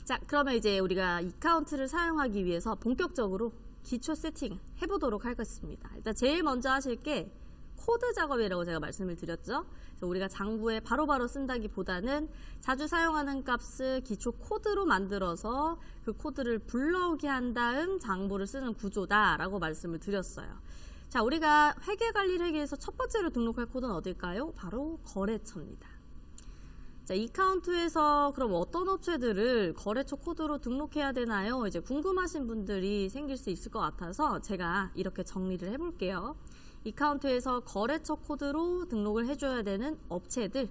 자, 그러면 이제 우리가 이카운트를 사용하기 위해서 본격적으로 기초 세팅 해보도록 하겠습니다. 일단 제일 먼저 하실 게 코드 작업이라고 제가 말씀을 드렸죠. 그래서 우리가 장부에 바로바로 쓴다기보다는 자주 사용하는 값을 기초 코드로 만들어서 그 코드를 불러오게 한 다음 장부를 쓰는 구조다라고 말씀을 드렸어요. 자, 우리가 회계관리를 하기 위해서 첫 번째로 등록할 코드는 어딜까요? 바로 거래처입니다. 자, 이카운트에서 그럼 어떤 업체들을 거래처 코드로 등록해야 되나요? 이제 궁금하신 분들이 생길 수 있을 것 같아서 제가 이렇게 정리를 해볼게요. 이카운트에서 거래처 코드로 등록을 해줘야 되는 업체들.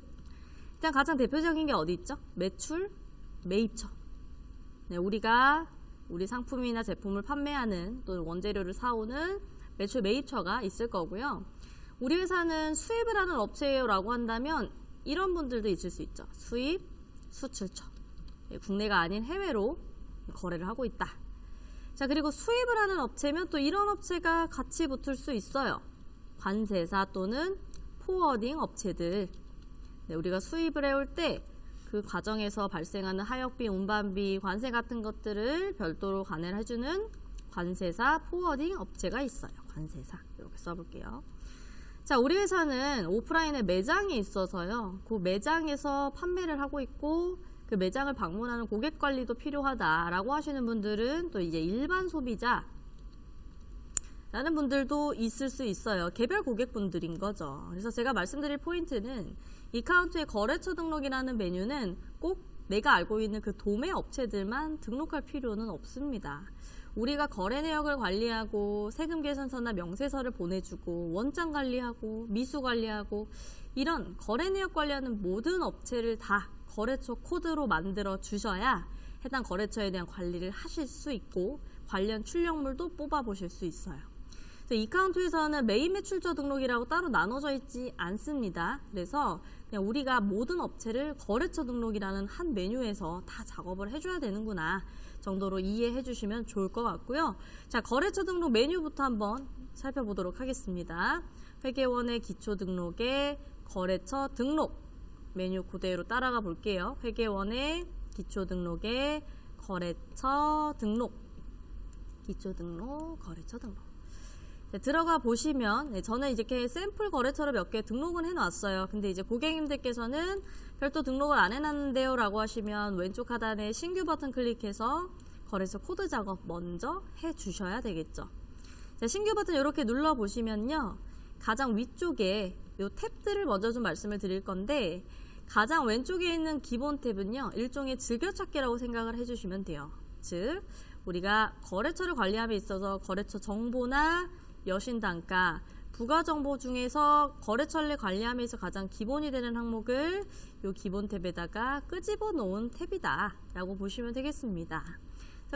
일단 가장 대표적인 게 어디 있죠? 매출, 매입처. 네, 우리가 우리 상품이나 제품을 판매하는 또는 원재료를 사오는 매출, 매입처가 있을 거고요. 우리 회사는 수입을 하는 업체예요 라고 한다면 이런 분들도 있을 수 있죠. 수입, 수출처. 국내가 아닌 해외로 거래를 하고 있다. 자, 그리고 수입을 하는 업체면 또 이런 업체가 같이 붙을 수 있어요. 관세사 또는 포워딩 업체들. 네, 우리가 수입을 해올 때 그 과정에서 발생하는 하역비, 운반비, 관세 같은 것들을 별도로 관해를 해주는 관세사, 포워딩 업체가 있어요. 관세사. 이렇게 써볼게요. 자, 우리 회사는 오프라인에 매장이 있어서요. 그 매장에서 판매를 하고 있고 그 매장을 방문하는 고객 관리도 필요하다라고 하시는 분들은 또 이제 일반 소비자 라는 분들도 있을 수 있어요. 개별 고객분들인 거죠. 그래서 제가 말씀드릴 포인트는 이카운트의 거래처 등록이라는 메뉴는 꼭 내가 알고 있는 그 도매 업체들만 등록할 필요는 없습니다. 우리가 거래 내역을 관리하고 세금 계산서나 명세서를 보내주고 원장 관리하고 미수 관리하고 이런 거래 내역 관리하는 모든 업체를 다 거래처 코드로 만들어 주셔야 해당 거래처에 대한 관리를 하실 수 있고 관련 출력물도 뽑아 보실 수 있어요. 이카운트에서는 매입 매출처 등록이라고 따로 나눠져 있지 않습니다. 그래서 그냥 우리가 모든 업체를 거래처 등록이라는 한 메뉴에서 다 작업을 해줘야 되는구나 정도로 이해해 주시면 좋을 것 같고요. 자, 거래처 등록 메뉴부터 한번 살펴보도록 하겠습니다. 회계원의 기초 등록에 거래처 등록 메뉴 그대로 따라가 볼게요. 회계원의 기초 등록에 거래처 등록, 기초 등록, 거래처 등록. 네, 들어가 보시면 저는 이렇게 샘플 거래처를 몇 개 등록은 해놨어요. 근데 이제 고객님들께서는 별도 등록을 안 해놨는데요 라고 하시면 왼쪽 하단에 신규 버튼 클릭해서 거래처 코드 작업 먼저 해주셔야 되겠죠. 자, 신규 버튼 이렇게 눌러 보시면요, 가장 위쪽에 이 탭들을 먼저 좀 말씀을 드릴 건데 가장 왼쪽에 있는 기본 탭은요, 일종의 즐겨찾기라고 생각을 해주시면 돼요. 즉 우리가 거래처를 관리함에 있어서 거래처 정보나 여신단가, 부가정보 중에서 거래처를 관리함에서 가장 기본이 되는 항목을 이 기본 탭에다가 끄집어 놓은 탭이다 라고 보시면 되겠습니다.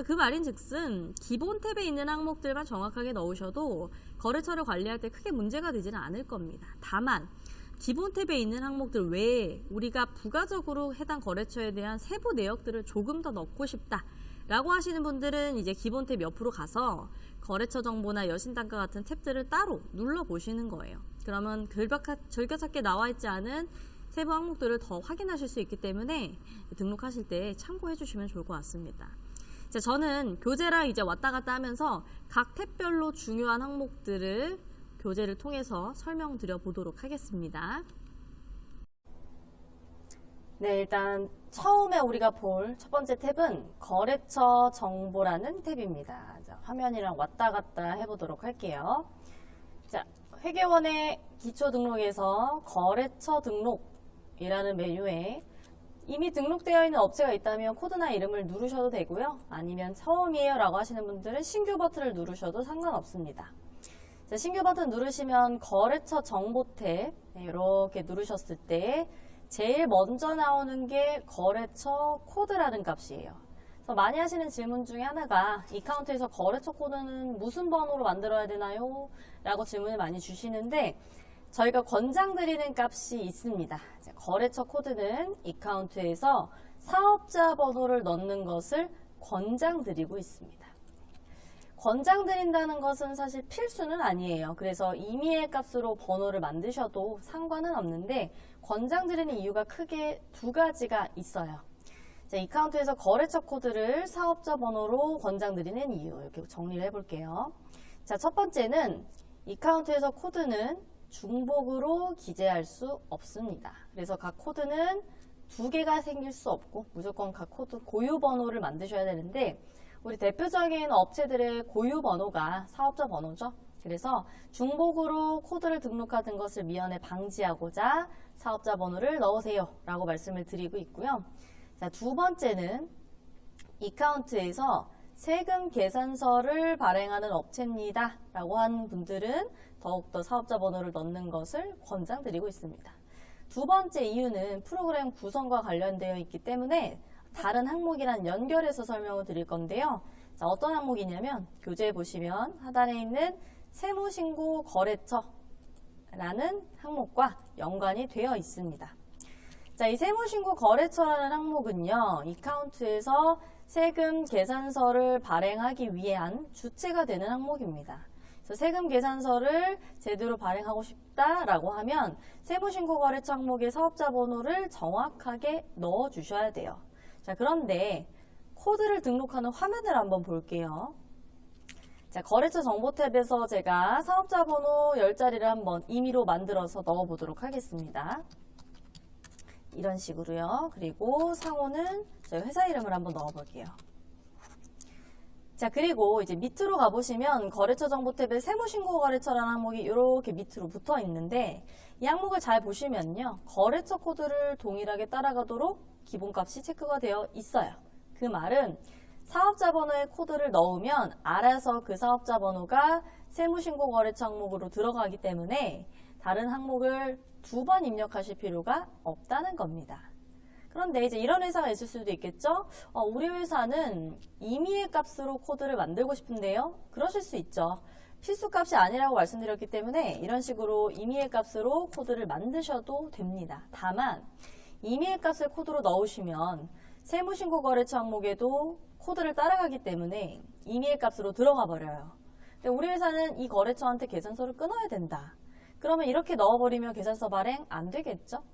그 말인즉슨 기본 탭에 있는 항목들만 정확하게 넣으셔도 거래처를 관리할 때 크게 문제가 되지는 않을 겁니다. 다만 기본 탭에 있는 항목들 외에 우리가 부가적으로 해당 거래처에 대한 세부 내역들을 조금 더 넣고 싶다 라고 하시는 분들은 이제 기본 탭 옆으로 가서 거래처 정보나 여신단가 같은 탭들을 따로 눌러 보시는 거예요. 그러면 즐겨찾기에 나와 있지 않은 세부 항목들을 더 확인하실 수 있기 때문에 등록하실 때 참고해 주시면 좋을 것 같습니다. 자, 저는 교재랑 이제 왔다 갔다 하면서 각 탭별로 중요한 항목들을 교재를 통해서 설명드려 보도록 하겠습니다. 네, 일단 처음에 우리가 볼 첫 번째 탭은 거래처 정보라는 탭입니다. 자, 화면이랑 왔다 갔다 해보도록 할게요. 자, 회계원의 기초 등록에서 거래처 등록이라는 메뉴에 이미 등록되어 있는 업체가 있다면 코드나 이름을 누르셔도 되고요. 아니면 처음이에요 라고 하시는 분들은 신규 버튼을 누르셔도 상관없습니다. 자, 신규 버튼 누르시면 거래처 정보 탭 이렇게 누르셨을 때 제일 먼저 나오는 게 거래처 코드라는 값이에요. 그래서 많이 하시는 질문 중에 하나가 이카운트에서 거래처 코드는 무슨 번호로 만들어야 되나요? 라고 질문을 많이 주시는데 저희가 권장드리는 값이 있습니다. 거래처 코드는 이카운트에서 사업자 번호를 넣는 것을 권장드리고 있습니다. 권장드린다는 것은 사실 필수는 아니에요. 그래서 임의의 값으로 번호를 만드셔도 상관은 없는데 권장드리는 이유가 크게 두 가지가 있어요. 자, 이카운트에서 거래처 코드를 사업자 번호로 권장드리는 이유 이렇게 정리를 해볼게요. 자, 첫 번째는 이카운트에서 코드는 중복으로 기재할 수 없습니다. 그래서 각 코드는 두 개가 생길 수 없고 무조건 각 코드 고유 번호를 만드셔야 되는데 우리 대표적인 업체들의 고유 번호가 사업자 번호죠. 그래서 중복으로 코드를 등록하는 것을 미연에 방지하고자 사업자 번호를 넣으세요 라고 말씀을 드리고 있고요. 자, 두 번째는 이카운트에서 세금 계산서를 발행하는 업체입니다 라고 하는 분들은 더욱더 사업자 번호를 넣는 것을 권장드리고 있습니다. 두 번째 이유는 프로그램 구성과 관련되어 있기 때문에 다른 항목이랑 연결해서 설명을 드릴 건데요. 자, 어떤 항목이냐면 교재에 보시면 하단에 있는 세무신고 거래처라는 항목과 연관이 되어 있습니다. 자, 이 세무신고 거래처라는 항목은요, 이카운트에서 세금 계산서를 발행하기 위한 주체가 되는 항목입니다. 그래서 세금 계산서를 제대로 발행하고 싶다라고 하면 세무신고 거래처 항목의 사업자 번호를 정확하게 넣어 주셔야 돼요. 자, 그런데 코드를 등록하는 화면을 한번 볼게요. 자, 거래처 정보 탭에서 제가 사업자 번호 10자리를 한번 임의로 만들어서 넣어 보도록 하겠습니다. 이런 식으로요. 그리고 상호는 저희 회사 이름을 한번 넣어 볼게요. 자, 그리고 이제 밑으로 가보시면 거래처 정보 탭에 세무신고 거래처라는 항목이 이렇게 밑으로 붙어 있는데 이 항목을 잘 보시면요. 거래처 코드를 동일하게 따라가도록 기본값이 체크가 되어 있어요. 그 말은 사업자 번호의 코드를 넣으면 알아서 그 사업자 번호가 세무신고 거래처 항목으로 들어가기 때문에 다른 항목을 두 번 입력하실 필요가 없다는 겁니다. 그런데 이제 이런 회사가 있을 수도 있겠죠? 우리 회사는 임의의 값으로 코드를 만들고 싶은데요? 그러실 수 있죠. 필수값이 아니라고 말씀드렸기 때문에 이런 식으로 임의의 값으로 코드를 만드셔도 됩니다. 다만 임의의 값을 코드로 넣으시면 세무신고 거래처 항목에도 코드를 따라가기 때문에 임의의 값으로 들어가 버려요. 근데 우리 회사는 이 거래처한테 계산서를 끊어야 된다. 그러면 이렇게 넣어버리면 계산서 발행 안 되겠죠?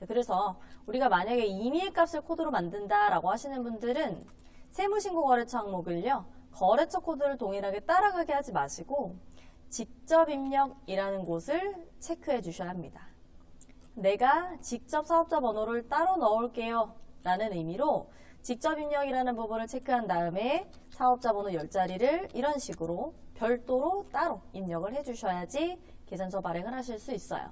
그래서 우리가 만약에 임의의 값을 코드로 만든다라고 하시는 분들은 세무신고 거래처 항목을요. 거래처 코드를 동일하게 따라가게 하지 마시고 직접 입력이라는 곳을 체크해 주셔야 합니다. 내가 직접 사업자 번호를 따로 넣을게요 라는 의미로 직접 입력이라는 부분을 체크한 다음에 사업자 번호 10자리를 이런 식으로 별도로 따로 입력을 해 주셔야지 계산서 발행을 하실 수 있어요.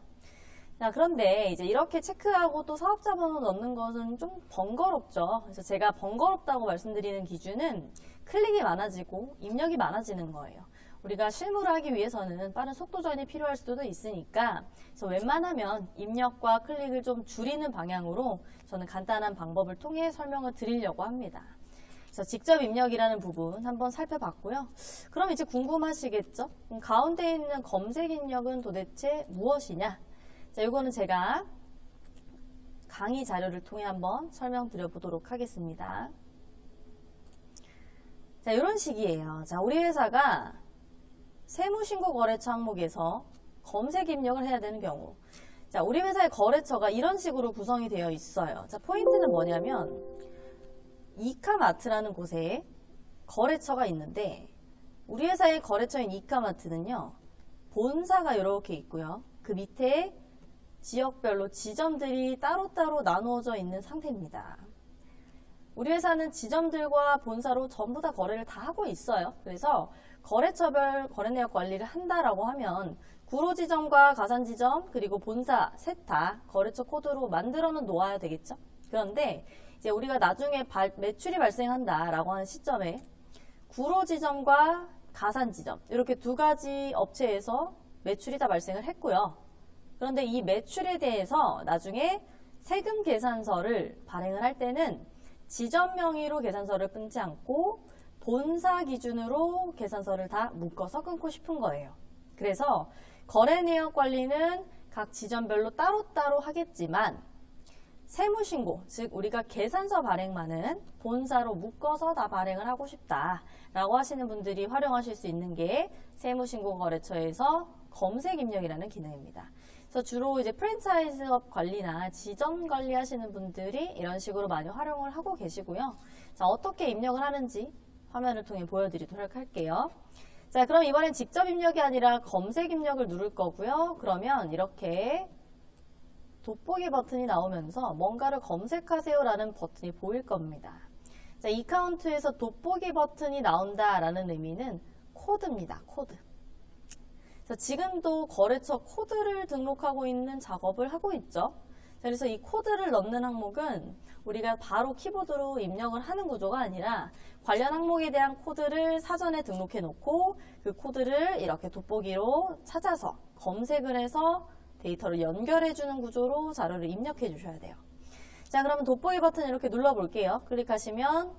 자, 그런데 이제 이렇게 체크하고 또 사업자 번호 넣는 것은 좀 번거롭죠. 그래서 제가 번거롭다고 말씀드리는 기준은 클릭이 많아지고 입력이 많아지는 거예요. 우리가 실무를 하기 위해서는 빠른 속도 전이 필요할 수도 있으니까 그래서 웬만하면 입력과 클릭을 좀 줄이는 방향으로 저는 간단한 방법을 통해 설명을 드리려고 합니다. 그래서 직접 입력이라는 부분 한번 살펴봤고요. 그럼 이제 궁금하시겠죠? 가운데 있는 검색 입력은 도대체 무엇이냐? 자, 이거는 제가 강의 자료를 통해 한번 설명드려 보도록 하겠습니다. 자, 이런 식이에요. 자, 우리 회사가 세무신고 거래처 항목에서 검색 입력을 해야 되는 경우. 자, 우리 회사의 거래처가 이런 식으로 구성이 되어 있어요. 자, 포인트는 뭐냐면 이카마트라는 곳에 거래처가 있는데 우리 회사의 거래처인 이카마트는요. 본사가 이렇게 있고요. 그 밑에 지역별로 지점들이 따로따로 나누어져 있는 상태입니다. 우리 회사는 지점들과 본사로 전부 다 거래를 다 하고 있어요. 그래서 거래처별 거래 내역 관리를 한다라고 하면 구로지점과 가산지점 그리고 본사 셋 다 거래처 코드로 만들어는 놓아야 되겠죠. 그런데 이제 우리가 나중에 매출이 발생한다라고 하는 시점에 구로지점과 가산지점 이렇게 두 가지 업체에서 매출이 다 발생을 했고요. 그런데 이 매출에 대해서 나중에 세금 계산서를 발행을 할 때는 지점 명의로 계산서를 끊지 않고 본사 기준으로 계산서를 다 묶어서 끊고 싶은 거예요. 그래서 거래 내역 관리는 각 지점별로 따로따로 하겠지만 세무신고, 즉 우리가 계산서 발행만은 본사로 묶어서 다 발행을 하고 싶다라고 하시는 분들이 활용하실 수 있는 게 세무신고 거래처에서 검색 입력이라는 기능입니다. 그래서 주로 이제 프랜차이즈업 관리나 지점 관리 하시는 분들이 이런 식으로 많이 활용을 하고 계시고요. 자, 어떻게 입력을 하는지 화면을 통해 보여드리도록 할게요. 자, 그럼 이번엔 직접 입력이 아니라 검색 입력을 누를 거고요. 그러면 이렇게 돋보기 버튼이 나오면서 뭔가를 검색하세요라는 버튼이 보일 겁니다. 자, 이카운트에서 돋보기 버튼이 나온다라는 의미는 코드입니다. 코드. 자, 지금도 거래처 코드를 등록하고 있는 작업을 하고 있죠. 자, 그래서 이 코드를 넣는 항목은 우리가 바로 키보드로 입력을 하는 구조가 아니라 관련 항목에 대한 코드를 사전에 등록해 놓고 그 코드를 이렇게 돋보기로 찾아서 검색을 해서 데이터를 연결해 주는 구조로 자료를 입력해 주셔야 돼요. 자, 그러면 돋보기 버튼 이렇게 눌러 볼게요. 클릭하시면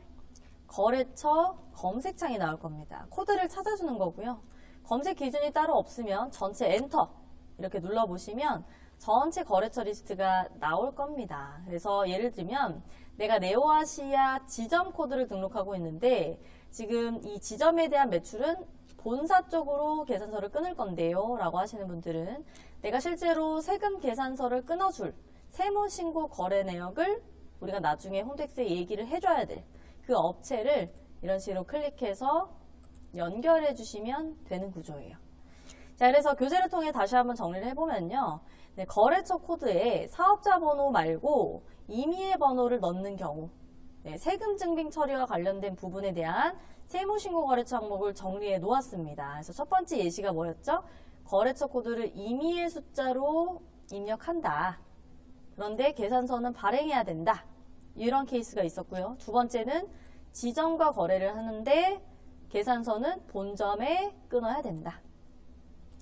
거래처 검색창이 나올 겁니다. 코드를 찾아주는 거고요. 검색 기준이 따로 없으면 전체 엔터 이렇게 눌러보시면 전체 거래처 리스트가 나올 겁니다. 그래서 예를 들면 내가 네오아시아 지점 코드를 등록하고 있는데 지금 이 지점에 대한 매출은 본사 쪽으로 계산서를 끊을 건데요 라고 하시는 분들은 내가 실제로 세금 계산서를 끊어줄 세무신고 거래 내역을 우리가 나중에 홈택스에 얘기를 해줘야 될 그 업체를 이런 식으로 클릭해서 연결해 주시면 되는 구조예요. 자, 그래서 교재를 통해 다시 한번 정리를 해보면요. 네, 거래처 코드에 사업자 번호 말고 임의의 번호를 넣는 경우 네, 세금 증빙 처리와 관련된 부분에 대한 세무신고 거래처 항목을 정리해 놓았습니다. 그래서 첫 번째 예시가 뭐였죠? 거래처 코드를 임의의 숫자로 입력한다. 그런데 계산서는 발행해야 된다. 이런 케이스가 있었고요. 두 번째는 지점과 거래를 하는데 계산서는 본점에 끊어야 된다.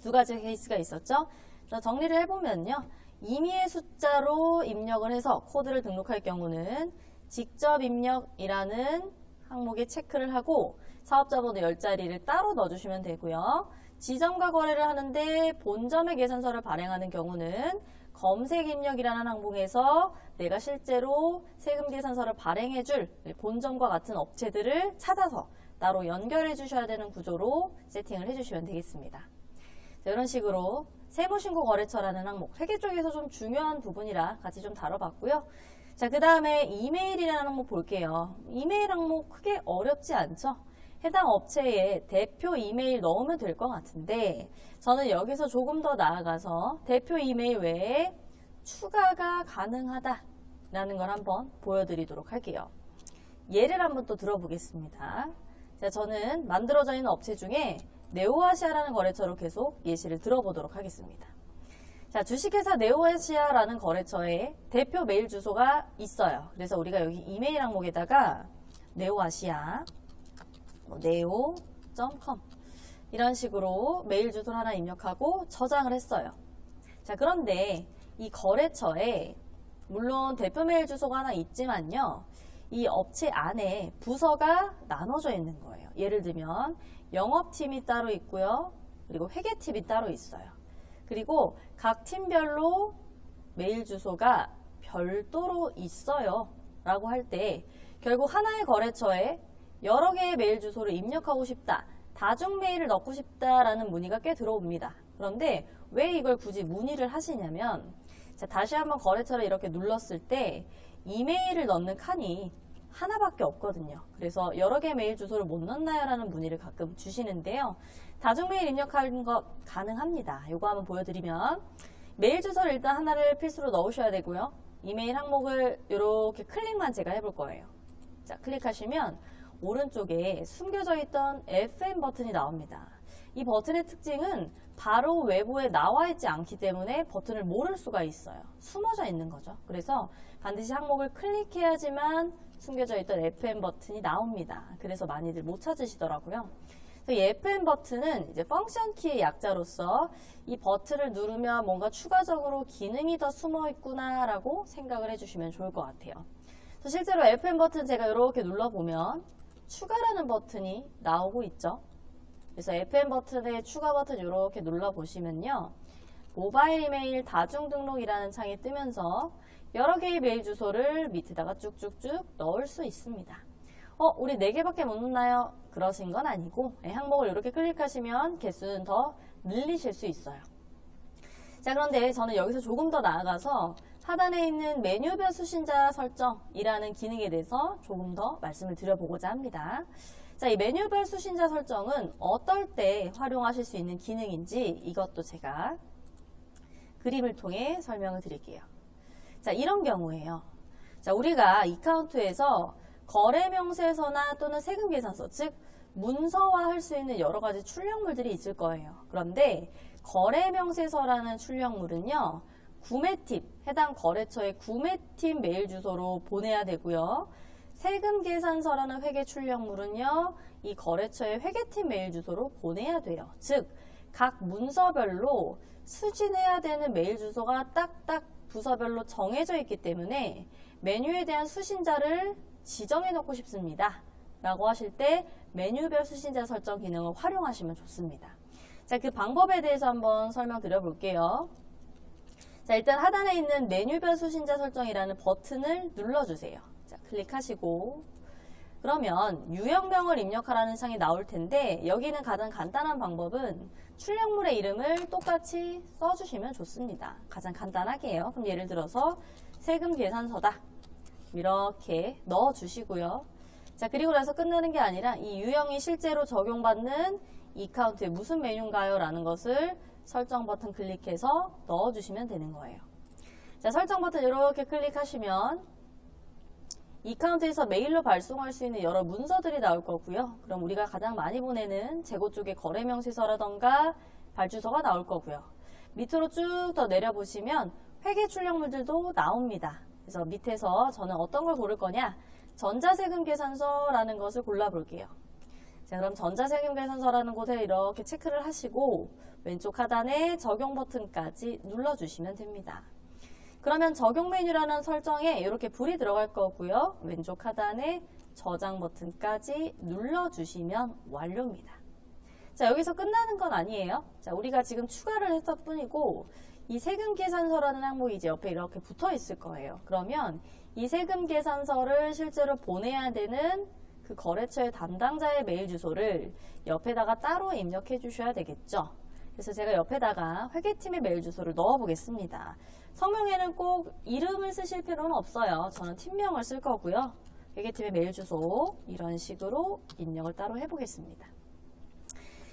두 가지 케이스가 있었죠. 그래서 정리를 해보면요. 임의의 숫자로 입력을 해서 코드를 등록할 경우는 직접 입력이라는 항목에 체크를 하고 사업자 번호 10자리를 따로 넣어주시면 되고요. 지점과 거래를 하는데 본점의 계산서를 발행하는 경우는 검색 입력이라는 항목에서 내가 실제로 세금 계산서를 발행해줄 본점과 같은 업체들을 찾아서 따로 연결해 주셔야 되는 구조로 세팅을 해주시면 되겠습니다. 자, 이런 식으로 세무신고 거래처라는 항목, 회계 쪽에서 좀 중요한 부분이라 같이 좀 다뤄봤고요. 자, 그 다음에 이메일이라는 항목 볼게요. 이메일 항목 크게 어렵지 않죠? 해당 업체에 대표 이메일 넣으면 될 것 같은데 저는 여기서 조금 더 나아가서 대표 이메일 외에 추가가 가능하다라는 걸 한번 보여드리도록 할게요. 예를 한번 또 들어보겠습니다. 자, 저는 만들어져 있는 업체 중에 네오아시아라는 거래처로 계속 예시를 들어보도록 하겠습니다. 자, 주식회사 네오아시아라는 거래처에 대표 메일 주소가 있어요. 그래서 우리가 여기 이메일 항목에다가 네오아시아 neo.com 이런 식으로 메일 주소를 하나 입력하고 저장을 했어요. 자, 그런데 이 거래처에 물론 대표 메일 주소가 하나 있지만요. 이 업체 안에 부서가 나눠져 있는 거예요. 예를 들면 영업팀이 따로 있고요. 그리고 회계팀이 따로 있어요. 그리고 각 팀별로 메일 주소가 별도로 있어요. 라고 할 때 결국 하나의 거래처에 여러 개의 메일 주소를 입력하고 싶다. 다중 메일을 넣고 싶다라는 문의가 꽤 들어옵니다. 그런데 왜 이걸 굳이 문의를 하시냐면 자, 다시 한번 거래처를 이렇게 눌렀을 때 이메일을 넣는 칸이 하나밖에 없거든요. 그래서 여러 개의 메일 주소를 못 넣나요? 라는 문의를 가끔 주시는데요. 다중 메일 입력하는 거 가능합니다. 이거 한번 보여드리면 메일 주소를 일단 하나를 필수로 넣으셔야 되고요. 이메일 항목을 이렇게 클릭만 제가 해볼 거예요. 자, 클릭하시면 오른쪽에 숨겨져 있던 FM 버튼이 나옵니다. 이 버튼의 특징은 바로 외부에 나와 있지 않기 때문에 버튼을 모를 수가 있어요. 숨어져 있는 거죠. 그래서 반드시 항목을 클릭해야지만 숨겨져 있던 FM 버튼이 나옵니다. 그래서 많이들 못 찾으시더라고요. 이 FM 버튼은 이제 펑션 키의 약자로서 이 버튼을 누르면 뭔가 추가적으로 기능이 더 숨어 있구나 라고 생각을 해주시면 좋을 것 같아요. 실제로 FM 버튼 제가 이렇게 눌러보면 추가라는 버튼이 나오고 있죠. 그래서 FM 버튼에 추가 버튼 이렇게 눌러보시면요. 모바일 이메일 다중 등록이라는 창이 뜨면서 여러 개의 메일 주소를 밑에다가 쭉쭉쭉 넣을 수 있습니다. 우리 4개밖에 못 넣나요? 그러신 건 아니고 항목을 이렇게 클릭하시면 개수는 더 늘리실 수 있어요. 자, 그런데 저는 여기서 조금 더 나아가서 하단에 있는 메뉴별 수신자 설정이라는 기능에 대해서 조금 더 말씀을 드려보고자 합니다. 자, 이 메뉴별 수신자 설정은 어떨 때 활용하실 수 있는 기능인지 이것도 제가 그림을 통해 설명을 드릴게요. 자, 이런 경우에요. 자, 우리가 이카운트에서 거래 명세서나 또는 세금 계산서, 즉 문서화할 수 있는 여러 가지 출력물들이 있을 거예요. 그런데 거래 명세서라는 출력물은요, 구매팀, 해당 거래처의 구매팀 메일 주소로 보내야 되고요. 세금 계산서라는 회계 출력물은요, 이 거래처의 회계팀 메일 주소로 보내야 돼요. 즉, 각 문서별로 수진해야 되는 메일 주소가 딱딱 부서별로 정해져 있기 때문에 메뉴에 대한 수신자를 지정해 놓고 싶습니다. 라고 하실 때 메뉴별 수신자 설정 기능을 활용하시면 좋습니다. 자, 그 방법에 대해서 한번 설명드려 볼게요. 자, 일단 하단에 있는 메뉴별 수신자 설정이라는 버튼을 눌러주세요. 자, 클릭하시고 그러면 유형명을 입력하라는 창이 나올 텐데 여기는 가장 간단한 방법은 출력물의 이름을 똑같이 써주시면 좋습니다. 가장 간단하게 해요. 그럼 예를 들어서 세금 계산서다. 이렇게 넣어주시고요. 자, 그리고 나서 끝나는 게 아니라 이 유형이 실제로 적용받는 이카운트에 무슨 메뉴인가요? 라는 것을 설정 버튼 클릭해서 넣어주시면 되는 거예요. 자, 설정 버튼 이렇게 클릭하시면 이카운트에서 메일로 발송할 수 있는 여러 문서들이 나올 거고요. 그럼 우리가 가장 많이 보내는 재고 쪽의 거래 명세서라던가 발주서가 나올 거고요. 밑으로 쭉 더 내려보시면 회계 출력물들도 나옵니다. 그래서 밑에서 저는 어떤 걸 고를 거냐? 전자세금 계산서라는 것을 골라볼게요. 자, 그럼 전자세금 계산서라는 곳에 이렇게 체크를 하시고 왼쪽 하단에 적용 버튼까지 눌러주시면 됩니다. 그러면 적용 메뉴라는 설정에 이렇게 불이 들어갈 거고요. 왼쪽 하단에 저장 버튼까지 눌러주시면 완료입니다. 자, 여기서 끝나는 건 아니에요. 자, 우리가 지금 추가를 했을 뿐이고 이 세금 계산서라는 항목이 이제 옆에 이렇게 붙어 있을 거예요. 그러면 이 세금 계산서를 실제로 보내야 되는 그 거래처의 담당자의 메일 주소를 옆에다가 따로 입력해 주셔야 되겠죠. 그래서 제가 옆에다가 회계팀의 메일 주소를 넣어 보겠습니다. 성명에는 꼭 이름을 쓰실 필요는 없어요. 저는 팀명을 쓸 거고요. 회계팀의 메일 주소 이런 식으로 입력을 따로 해보겠습니다.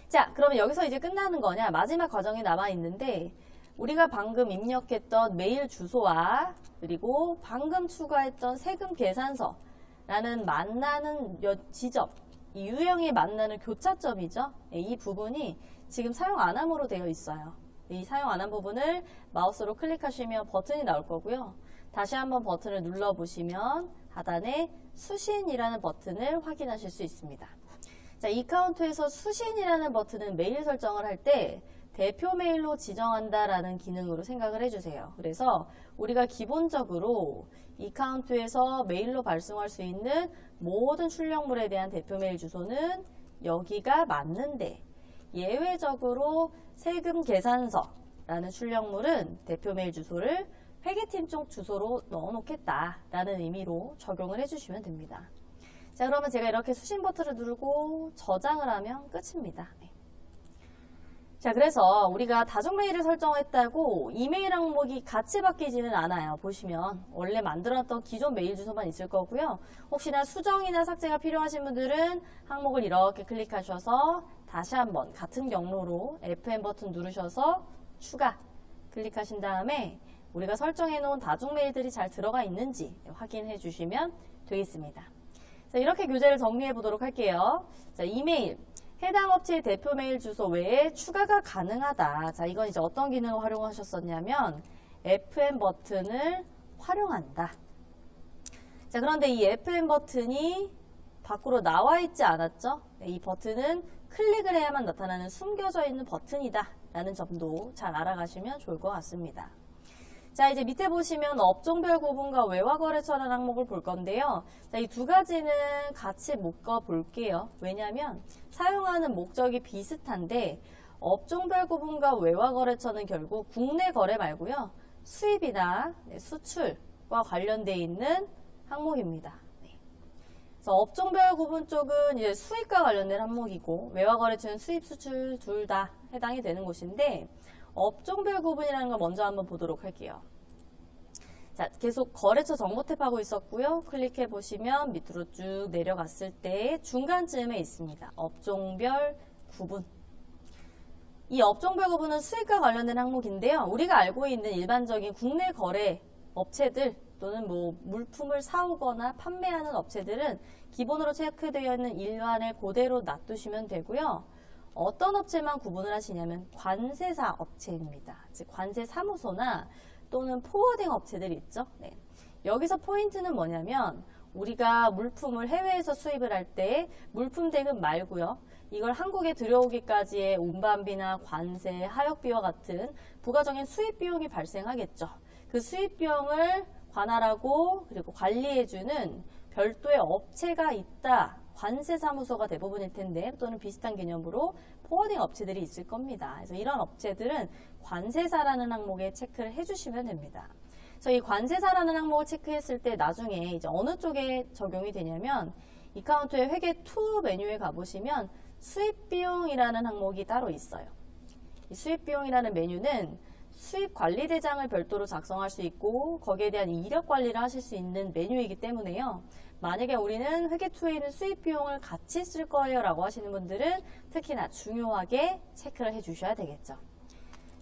자, 그러면 여기서 이제 끝나는 거냐? 마지막 과정이 남아 있는데 우리가 방금 입력했던 메일 주소와 그리고 방금 추가했던 세금 계산서라는 만나는 지점, 이 유형이 만나는 교차점이죠. 이 부분이 지금 사용 안 함으로 되어 있어요. 이 사용 안 한 부분을 마우스로 클릭하시면 버튼이 나올 거고요. 다시 한번 버튼을 눌러보시면 하단에 수신이라는 버튼을 확인하실 수 있습니다. 자, 이카운트에서 수신이라는 버튼은 메일 설정을 할 때 대표 메일로 지정한다라는 기능으로 생각을 해주세요. 그래서 우리가 기본적으로 이카운트에서 메일로 발송할 수 있는 모든 출력물에 대한 대표 메일 주소는 여기가 맞는데 예외적으로 세금 계산서라는 출력물은 대표 메일 주소를 회계팀 쪽 주소로 넣어놓겠다라는 의미로 적용을 해주시면 됩니다. 자, 그러면 제가 이렇게 수신 버튼을 누르고 저장을 하면 끝입니다. 자, 그래서 우리가 다중 메일을 설정했다고 이메일 항목이 같이 바뀌지는 않아요. 보시면 원래 만들어놨던 기존 메일 주소만 있을 거고요. 혹시나 수정이나 삭제가 필요하신 분들은 항목을 이렇게 클릭하셔서 다시 한번 같은 경로로 FM 버튼 누르셔서 추가 클릭하신 다음에 우리가 설정해 놓은 다중 메일들이 잘 들어가 있는지 확인해 주시면 되겠습니다. 자, 이렇게 교재를 정리해 보도록 할게요. 자, 이메일 해당 업체의 대표 메일 주소 외에 추가가 가능하다. 자, 이건 이제 어떤 기능을 활용하셨었냐면 FM 버튼을 활용한다. 자, 그런데 이 FM 버튼이 밖으로 나와 있지 않았죠? 이 버튼은 클릭을 해야만 나타나는 숨겨져 있는 버튼이다 라는 점도 잘 알아가시면 좋을 것 같습니다. 자, 이제 밑에 보시면 업종별 구분과 외화거래처라는 항목을 볼 건데요. 자, 이 두 가지는 같이 묶어 볼게요. 왜냐하면 사용하는 목적이 비슷한데 업종별 구분과 외화거래처는 결국 국내 거래 말고요. 수입이나 수출과 관련되어 있는 항목입니다. 그래서 업종별 구분 쪽은 이제 수입과 관련된 항목이고 외화거래처는 수입, 수출 둘 다 해당이 되는 곳인데 업종별 구분이라는 걸 먼저 한번 보도록 할게요. 자, 계속 거래처 정보 탭하고 있었고요. 클릭해 보시면 밑으로 쭉 내려갔을 때 중간쯤에 있습니다. 업종별 구분. 이 업종별 구분은 수익과 관련된 항목인데요. 우리가 알고 있는 일반적인 국내 거래 업체들 또는 뭐 물품을 사오거나 판매하는 업체들은 기본으로 체크되어 있는 일환을 그대로 놔두시면 되고요. 어떤 업체만 구분을 하시냐면 관세사 업체입니다. 즉 관세사무소나 또는 포워딩 업체들 있죠. 네. 여기서 포인트는 뭐냐면 우리가 물품을 해외에서 수입을 할 때 물품 대금 말고요. 이걸 한국에 들여오기까지의 운반비나 관세, 하역비와 같은 부가적인 수입 비용이 발생하겠죠. 그 수입 비용을 관할하고 그리고 관리해주는 별도의 업체가 있다. 관세사무소가 대부분일 텐데 또는 비슷한 개념으로 포워딩 업체들이 있을 겁니다. 그래서 이런 업체들은 관세사라는 항목에 체크를 해주시면 됩니다. 그래서 이 관세사라는 항목을 체크했을 때 나중에 이제 어느 쪽에 적용이 되냐면 이카운트의 회계 2 메뉴에 가보시면 수입비용이라는 항목이 따로 있어요. 이 수입비용이라는 메뉴는 수입관리대장을 별도로 작성할 수 있고 거기에 대한 이력 관리를 하실 수 있는 메뉴이기 때문에요. 만약에 우리는 회계2에 있는 수입비용을 같이 쓸 거예요 라고 하시는 분들은 특히나 중요하게 체크를 해주셔야 되겠죠.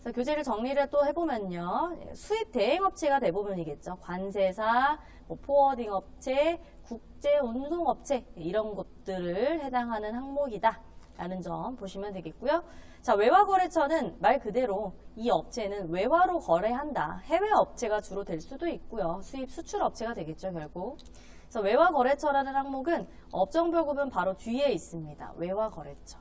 그래서 교재를 정리를 또 해보면요. 수입 대행업체가 대부분이겠죠. 관세사, 뭐 포워딩 업체, 국제운송업체 이런 것들을 해당하는 항목이다 라는 점 보시면 되겠고요. 자, 외화거래처는 말 그대로 이 업체는 외화로 거래한다. 해외 업체가 주로 될 수도 있고요. 수입 수출 업체가 되겠죠, 결국. 그래서 외화거래처라는 항목은 업종별 구분 바로 뒤에 있습니다. 외화거래처.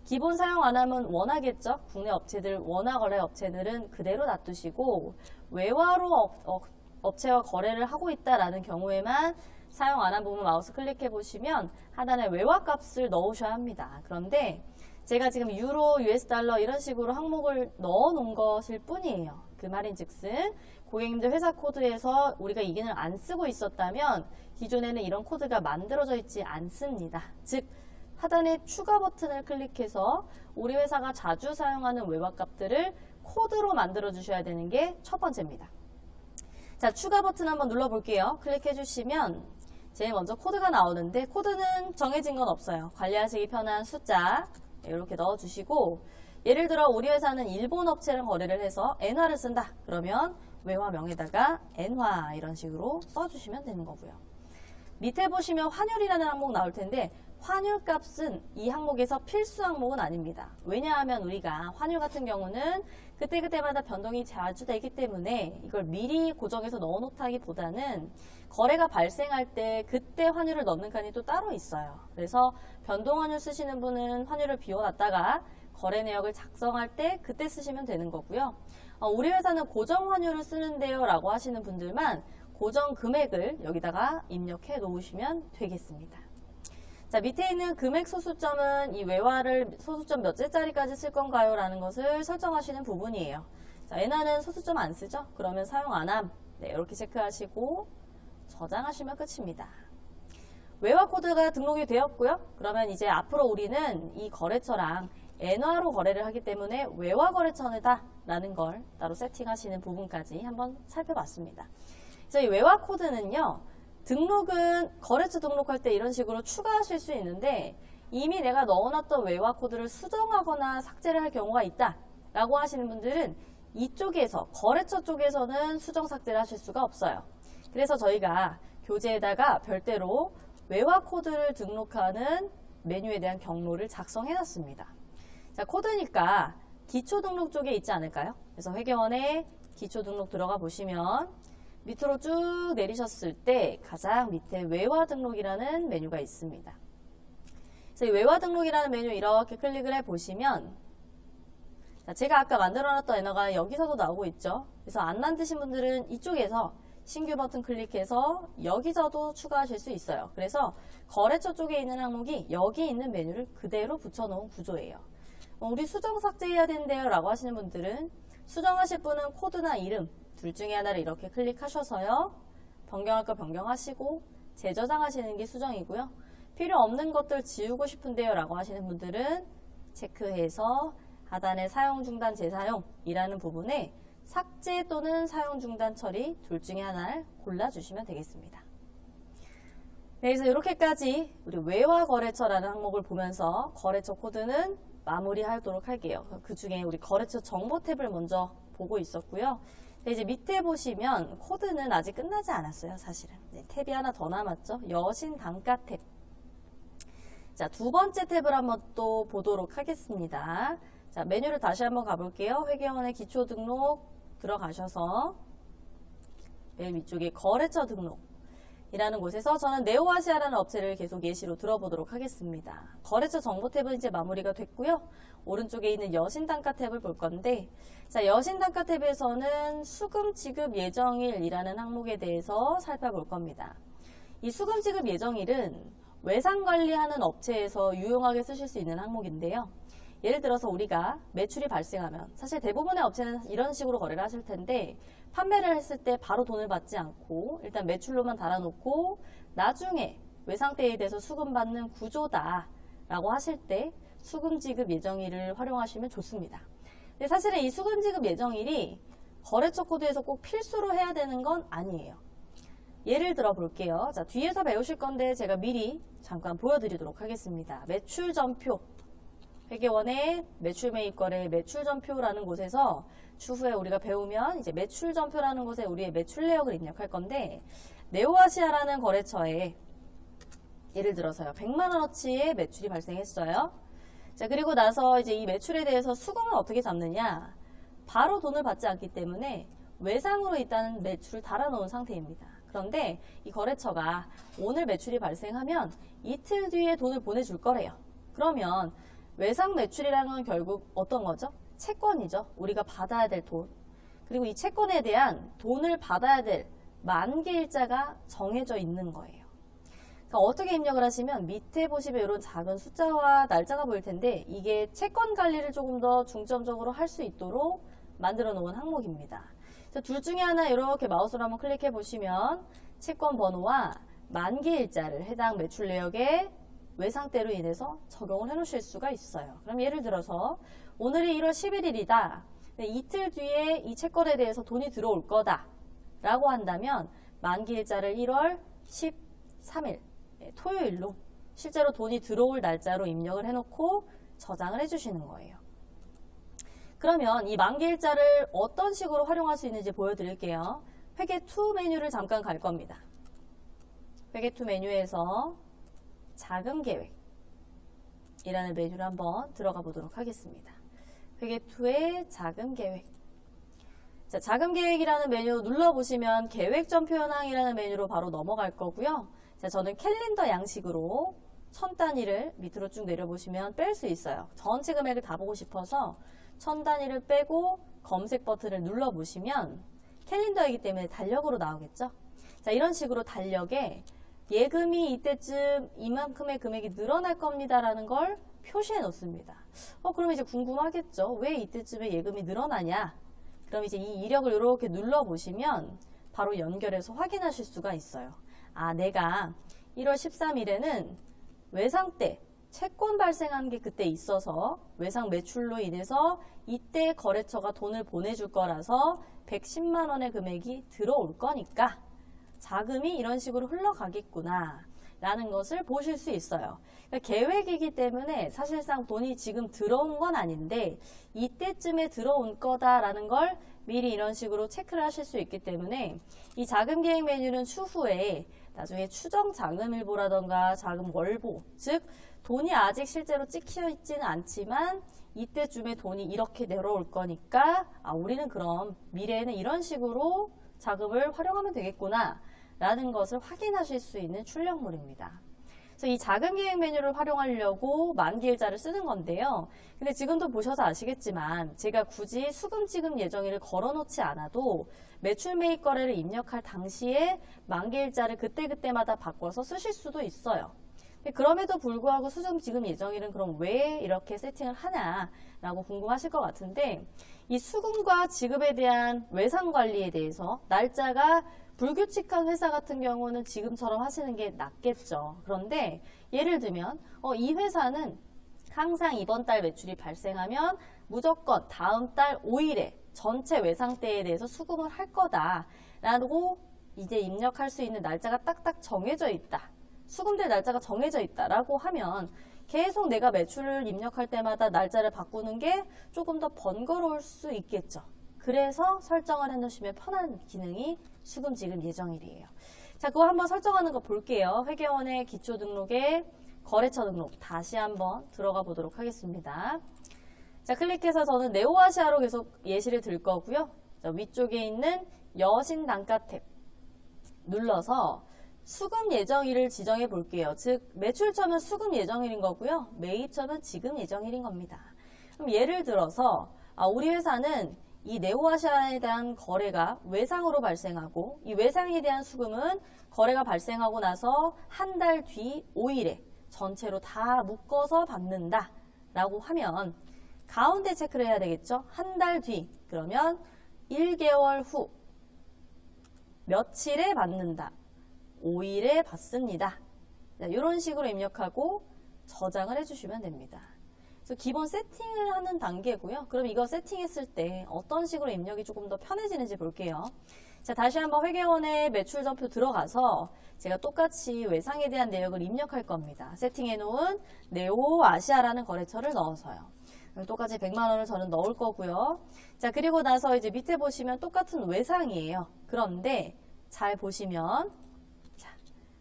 기본 사용 안 하면 원하겠죠. 국내 업체들, 원화거래 업체들은 그대로 놔두시고 외화로 업체와 거래를 하고 있다라는 경우에만 사용 안 한 부분 마우스 클릭해 보시면 하단에 외화값을 넣으셔야 합니다. 그런데 제가 지금 유로, US 달러 이런 식으로 항목을 넣어 놓은 것일 뿐이에요. 그 말인즉슨 고객님들 회사 코드에서 우리가 이 기능을 안 쓰고 있었다면 기존에는 이런 코드가 만들어져 있지 않습니다. 즉 하단에 추가 버튼을 클릭해서 우리 회사가 자주 사용하는 외화값들을 코드로 만들어 주셔야 되는 게 첫 번째입니다. 자, 추가 버튼 한번 눌러볼게요. 클릭해 주시면 제일 먼저 코드가 나오는데 코드는 정해진 건 없어요. 관리하시기 편한 숫자 이렇게 넣어주시고 예를 들어 우리 회사는 일본 업체랑 거래를 해서 엔화를 쓴다. 그러면 외화명에다가 엔화 이런 식으로 써주시면 되는 거고요. 밑에 보시면 환율이라는 항목 나올 텐데 환율값은 이 항목에서 필수 항목은 아닙니다. 왜냐하면 우리가 환율 같은 경우는 그때그때마다 변동이 자주 되기 때문에 이걸 미리 고정해서 넣어놓다기보다는 거래가 발생할 때 그때 환율을 넣는 칸이 또 따로 있어요. 그래서 변동환율 쓰시는 분은 환율을 비워놨다가 거래 내역을 작성할 때 그때 쓰시면 되는 거고요. 우리 회사는 고정환율을 쓰는데요 라고 하시는 분들만 고정 금액을 여기다가 입력해 놓으시면 되겠습니다. 자, 밑에 있는 금액 소수점은 이 외화를 소수점 몇째짜리까지 쓸 건가요? 라는 것을 설정하시는 부분이에요. 자, 엔화는 소수점 안 쓰죠? 그러면 사용 안 함. 네, 이렇게 체크하시고 저장하시면 끝입니다. 외화 코드가 등록이 되었고요. 그러면 이제 앞으로 우리는 이 거래처랑 엔화로 거래를 하기 때문에 외화 거래처다 라는 걸 따로 세팅하시는 부분까지 한번 살펴봤습니다. 그래서 이 외화 코드는요. 등록은 거래처 등록할 때 이런 식으로 추가하실 수 있는데 이미 내가 넣어놨던 외화 코드를 수정하거나 삭제를 할 경우가 있다 라고 하시는 분들은 이쪽에서 거래처 쪽에서는 수정 삭제를 하실 수가 없어요. 그래서 저희가 교재에다가 별도로 외화 코드를 등록하는 메뉴에 대한 경로를 작성해 놨습니다. 자, 코드니까 기초 등록 쪽에 있지 않을까요? 그래서 회계원에 기초 등록 들어가 보시면 밑으로 쭉 내리셨을 때 가장 밑에 외화 등록이라는 메뉴가 있습니다. 그래서 이 외화 등록이라는 메뉴 이렇게 클릭을 해보시면 자, 제가 아까 만들어놨던 엔화가 여기서도 나오고 있죠. 그래서 안 만드신 분들은 이쪽에서 신규 버튼 클릭해서 여기서도 추가하실 수 있어요. 그래서 거래처 쪽에 있는 항목이 여기 있는 메뉴를 그대로 붙여놓은 구조예요. 우리 수정 삭제해야 된대요 라고 하시는 분들은 수정하실 분은 코드나 이름 둘 중에 하나를 이렇게 클릭하셔서요. 변경할 거 변경하시고 재저장하시는 게 수정이고요. 필요 없는 것들 지우고 싶은데요 라고 하시는 분들은 체크해서 하단의 사용 중단 재사용이라는 부분에 삭제 또는 사용 중단 처리 둘 중에 하나를 골라주시면 되겠습니다. 네, 그래서 이렇게까지 우리 외화 거래처라는 항목을 보면서 거래처 코드는 마무리하도록 할게요. 그 중에 우리 거래처 정보 탭을 먼저 보고 있었고요. 네, 이제 밑에 보시면 코드는 아직 끝나지 않았어요, 사실은. 네, 탭이 하나 더 남았죠. 여신 단가 탭. 자, 두 번째 탭을 한번 또 보도록 하겠습니다. 자, 메뉴를 다시 한번 가볼게요. 회계원의 기초 등록 들어가셔서 맨 위쪽에 거래처 등록이라는 곳에서 저는 네오아시아라는 업체를 계속 예시로 들어보도록 하겠습니다. 거래처 정보 탭은 이제 마무리가 됐고요. 오른쪽에 있는 여신단가 탭을 볼 건데, 자, 여신단가 탭에서는 수금 지급 예정일이라는 항목에 대해서 살펴볼 겁니다. 이 수금 지급 예정일은 외상 관리하는 업체에서 유용하게 쓰실 수 있는 항목인데요. 예를 들어서 우리가 매출이 발생하면, 사실 대부분의 업체는 이런 식으로 거래를 하실 텐데, 판매를 했을 때 바로 돈을 받지 않고 일단 매출로만 달아놓고 나중에 외상대에 대해서 수금받는 구조다 라고 하실 때 수금 지급 예정일을 활용하시면 좋습니다. 근데 사실은 이 수금 지급 예정일이 거래처 코드에서 꼭 필수로 해야 되는 건 아니에요. 예를 들어 볼게요. 자, 뒤에서 배우실 건데 제가 미리 잠깐 보여드리도록 하겠습니다. 매출 전표, 회계원의 매출 매입 거래 매출 전표라는 곳에서 추후에 우리가 배우면 이제 매출 전표라는 곳에 우리의 매출 내역을 입력할 건데, 네오아시아라는 거래처에 예를 들어서요, 100만 원어치의 매출이 발생했어요. 자, 그리고 나서 이제 이 매출에 대해서 수금을 어떻게 잡느냐? 바로 돈을 받지 않기 때문에 외상으로 일단 매출을 달아놓은 상태입니다. 그런데 이 거래처가 오늘 매출이 발생하면 이틀 뒤에 돈을 보내줄 거래요. 그러면 외상 매출이라는 건 결국 어떤 거죠? 채권이죠. 우리가 받아야 될 돈. 그리고 이 채권에 대한 돈을 받아야 될 만기일자가 정해져 있는 거예요. 그러니까 어떻게 입력을 하시면 밑에 보시면 이런 작은 숫자와 날짜가 보일 텐데, 이게 채권 관리를 조금 더 중점적으로 할 수 있도록 만들어 놓은 항목입니다. 둘 중에 하나 이렇게 마우스로 한번 클릭해 보시면 채권 번호와 만기일자를 해당 매출 내역에 외상대로 인해서 적용을 해 놓으실 수가 있어요. 그럼 예를 들어서 오늘이 1월 11일이다. 이틀 뒤에 이 채권에 대해서 돈이 들어올 거다 라고 한다면 만기일자를 1월 13일 토요일로 실제로 돈이 들어올 날짜로 입력을 해놓고 저장을 해주시는 거예요. 그러면 이 만기일자를 어떤 식으로 활용할 수 있는지 보여드릴게요. 회계2 메뉴를 잠깐 갈 겁니다. 회계2 메뉴에서 자금계획이라는 메뉴를 한번 들어가 보도록 하겠습니다. 회계2의 자금계획. 자, 자금계획이라는 메뉴 눌러보시면 계획전표 현황이라는 메뉴로 바로 넘어갈 거고요. 자, 저는 캘린더 양식으로 천 단위를 밑으로 쭉 내려보시면 뺄 수 있어요. 전체 금액을 다 보고 싶어서 천 단위를 빼고 검색 버튼을 눌러보시면 캘린더이기 때문에 달력으로 나오겠죠. 자, 이런 식으로 달력에 예금이 이때쯤 이만큼의 금액이 늘어날 겁니다 라는 걸 표시해 놓습니다. 그럼 이제 궁금하겠죠. 왜 이때쯤에 예금이 늘어나냐? 그럼 이제 이 이력을 이렇게 눌러보시면 바로 연결해서 확인하실 수가 있어요. 아, 내가 1월 13일에는 외상 때 채권 발생한 게 그때 있어서 외상 매출로 인해서 이때 거래처가 돈을 보내줄 거라서 110만 원의 금액이 들어올 거니까 자금이 이런 식으로 흘러가겠구나 라는 것을 보실 수 있어요. 그러니까 계획이기 때문에 사실상 돈이 지금 들어온 건 아닌데 이때쯤에 들어온 거다라는 걸 미리 이런 식으로 체크를 하실 수 있기 때문에 이 자금 계획 메뉴는 추후에 나중에 추정 자금일보라던가 자금 월보, 즉 돈이 아직 실제로 찍혀 있지는 않지만 이때쯤에 돈이 이렇게 내려올 거니까 우리는 그럼 미래에는 이런 식으로 자금을 활용하면 되겠구나 라는 것을 확인하실 수 있는 출력물입니다. 그래서 이 자금계획 메뉴를 활용하려고 만기일자를 쓰는 건데요. 근데 지금도 보셔서 아시겠지만 제가 굳이 수금 지급 예정일을 걸어놓지 않아도 매출 매입 거래를 입력할 당시에 만기일자를 그때그때마다 바꿔서 쓰실 수도 있어요. 그럼에도 불구하고 수금 지급 예정일은 그럼 왜 이렇게 세팅을 하냐라고 궁금하실 것 같은데, 이 수금과 지급에 대한 외상 관리에 대해서 날짜가 불규칙한 회사 같은 경우는 지금처럼 하시는 게 낫겠죠. 그런데 예를 들면 이 회사는 항상 이번 달 매출이 발생하면 무조건 다음 달 5일에 전체 외상대에 대해서 수금을 할 거다라고 이제 입력할 수 있는 날짜가 딱딱 정해져 있다. 수금될 날짜가 정해져 있다라고 하면 계속 내가 매출을 입력할 때마다 날짜를 바꾸는 게 조금 더 번거로울 수 있겠죠. 그래서 설정을 해놓으시면 편한 기능이 수금 지급 예정일이에요. 자, 그거 한번 설정하는 거 볼게요. 회계원의 기초 등록에 거래처 등록 다시 한번 들어가 보도록 하겠습니다. 자, 클릭해서 저는 네오아시아로 계속 예시를 들 거고요. 자, 위쪽에 있는 여신 단가 탭 눌러서 수금 예정일을 지정해 볼게요. 즉 매출처는 수금 예정일인 거고요. 매입처는 지급 예정일인 겁니다. 그럼 예를 들어서 우리 회사는 이 네오아시아에 대한 거래가 외상으로 발생하고 이 외상에 대한 수금은 거래가 발생하고 나서 한 달 뒤 5일에 전체로 다 묶어서 받는다 라고 하면 가운데 체크를 해야 되겠죠. 한 달 뒤 그러면 1개월 후 며칠에 받는다. 5일에 받습니다. 이런 식으로 입력하고 저장을 해주시면 됩니다. 그래서 기본 세팅을 하는 단계고요. 그럼 이거 세팅했을 때 어떤 식으로 입력이 조금 더 편해지는지 볼게요. 자, 다시 한번 회계원의 매출전표 들어가서 제가 똑같이 외상에 대한 내역을 입력할 겁니다. 세팅해 놓은 네오아시아라는 거래처를 넣어서요. 똑같이 100만 원을 저는 넣을 거고요. 자, 그리고 나서 이제 밑에 보시면 똑같은 외상이에요. 그런데 잘 보시면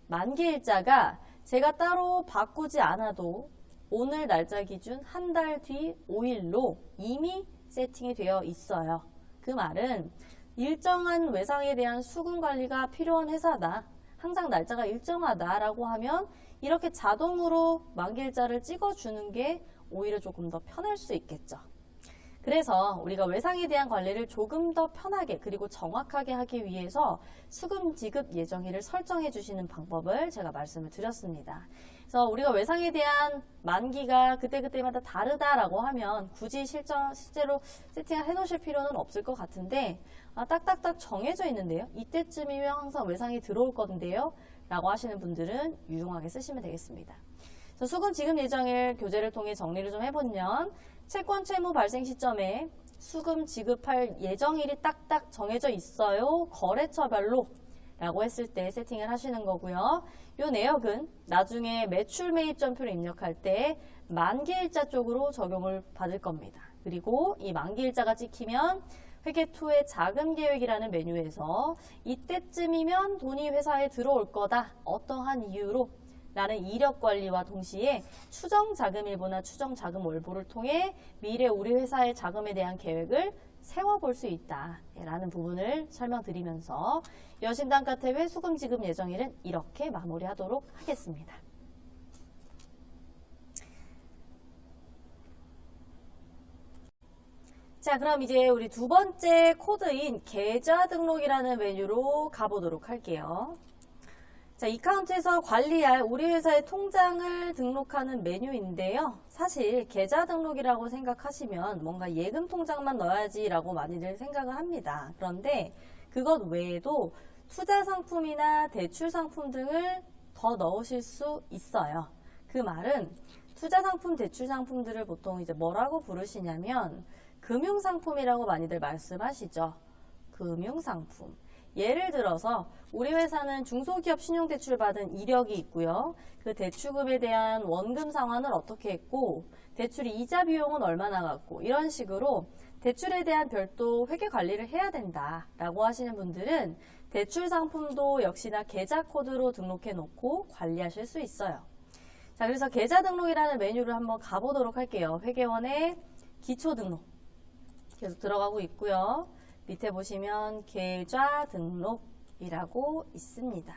만기일자가 제가 따로 바꾸지 않아도 오늘 날짜 기준 한 달 뒤 5일로 이미 세팅이 되어 있어요. 그 말은 일정한 외상에 대한 수금 관리가 필요한 회사다. 항상 날짜가 일정하다라고 하면 이렇게 자동으로 만기일자를 찍어주는 게 오히려 조금 더 편할 수 있겠죠. 그래서 우리가 외상에 대한 관리를 조금 더 편하게 그리고 정확하게 하기 위해서 수금 지급 예정일을 설정해 주시는 방법을 제가 말씀을 드렸습니다. 그래서 우리가 외상에 대한 만기가 그때그때마다 다르다라고 하면 굳이 실제로 세팅을 해 놓으실 필요는 없을 것 같은데 딱딱딱 정해져 있는데요. 이때쯤이면 항상 외상이 들어올 건데요. 라고 하시는 분들은 유용하게 쓰시면 되겠습니다. 수금 지급 예정일 교재를 통해 정리를 좀 해보면 채권 채무 발생 시점에 수금 지급할 예정일이 딱딱 정해져 있어요. 거래처별로 라고 했을 때 세팅을 하시는 거고요. 이 내역은 나중에 매출 매입 전표를 입력할 때 만기일자 쪽으로 적용을 받을 겁니다. 그리고 이 만기일자가 찍히면 회계2의 자금 계획이라는 메뉴에서 이때쯤이면 돈이 회사에 들어올 거다. 어떠한 이유로 라는 이력 관리와 동시에 추정 자금일보나 추정 자금 월보를 통해 미래 우리 회사의 자금에 대한 계획을 세워볼 수 있다 라는 부분을 설명드리면서 여신단가탭의 수금 지급 예정일은 이렇게 마무리하도록 하겠습니다. 자, 그럼 이제 우리 두 번째 코드인 계좌 등록이라는 메뉴로 가보도록 할게요. 자, 이카운트에서 관리할 우리 회사의 통장을 등록하는 메뉴인데요. 사실 계좌 등록이라고 생각하시면 뭔가 예금 통장만 넣어야지라고 많이들 생각을 합니다. 그런데 그것 외에도 투자 상품이나 대출 상품 등을 더 넣으실 수 있어요. 그 말은 투자 상품, 대출 상품들을 보통 이제 뭐라고 부르시냐면 금융상품이라고 많이들 말씀하시죠. 금융상품. 예를 들어서 우리 회사는 중소기업 신용대출 받은 이력이 있고요. 그 대출금에 대한 원금 상환을 어떻게 했고 대출 이자 비용은 얼마나 갔고 이런 식으로 대출에 대한 별도 회계 관리를 해야 된다라고 하시는 분들은 대출 상품도 역시나 계좌 코드로 등록해 놓고 관리하실 수 있어요. 자, 그래서 계좌 등록이라는 메뉴를 한번 가보도록 할게요. 회계원의 기초 등록 계속 들어가고 있고요. 밑에 보시면 계좌 등록이라고 있습니다.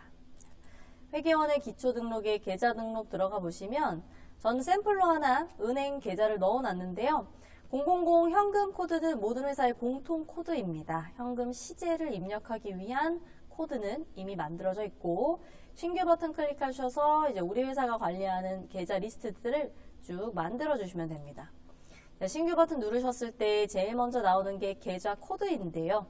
회계원의 기초 등록에 계좌 등록 들어가 보시면 저는 샘플로 하나 은행 계좌를 넣어 놨는데요. 000 현금 코드는 모든 회사의 공통 코드입니다. 현금 시제를 입력하기 위한 코드는 이미 만들어져 있고 신규 버튼 클릭하셔서 이제 우리 회사가 관리하는 계좌 리스트들을 쭉 만들어 주시면 됩니다. 자, 신규 버튼 누르셨을 때 제일 먼저 나오는 게 계좌 코드인데요.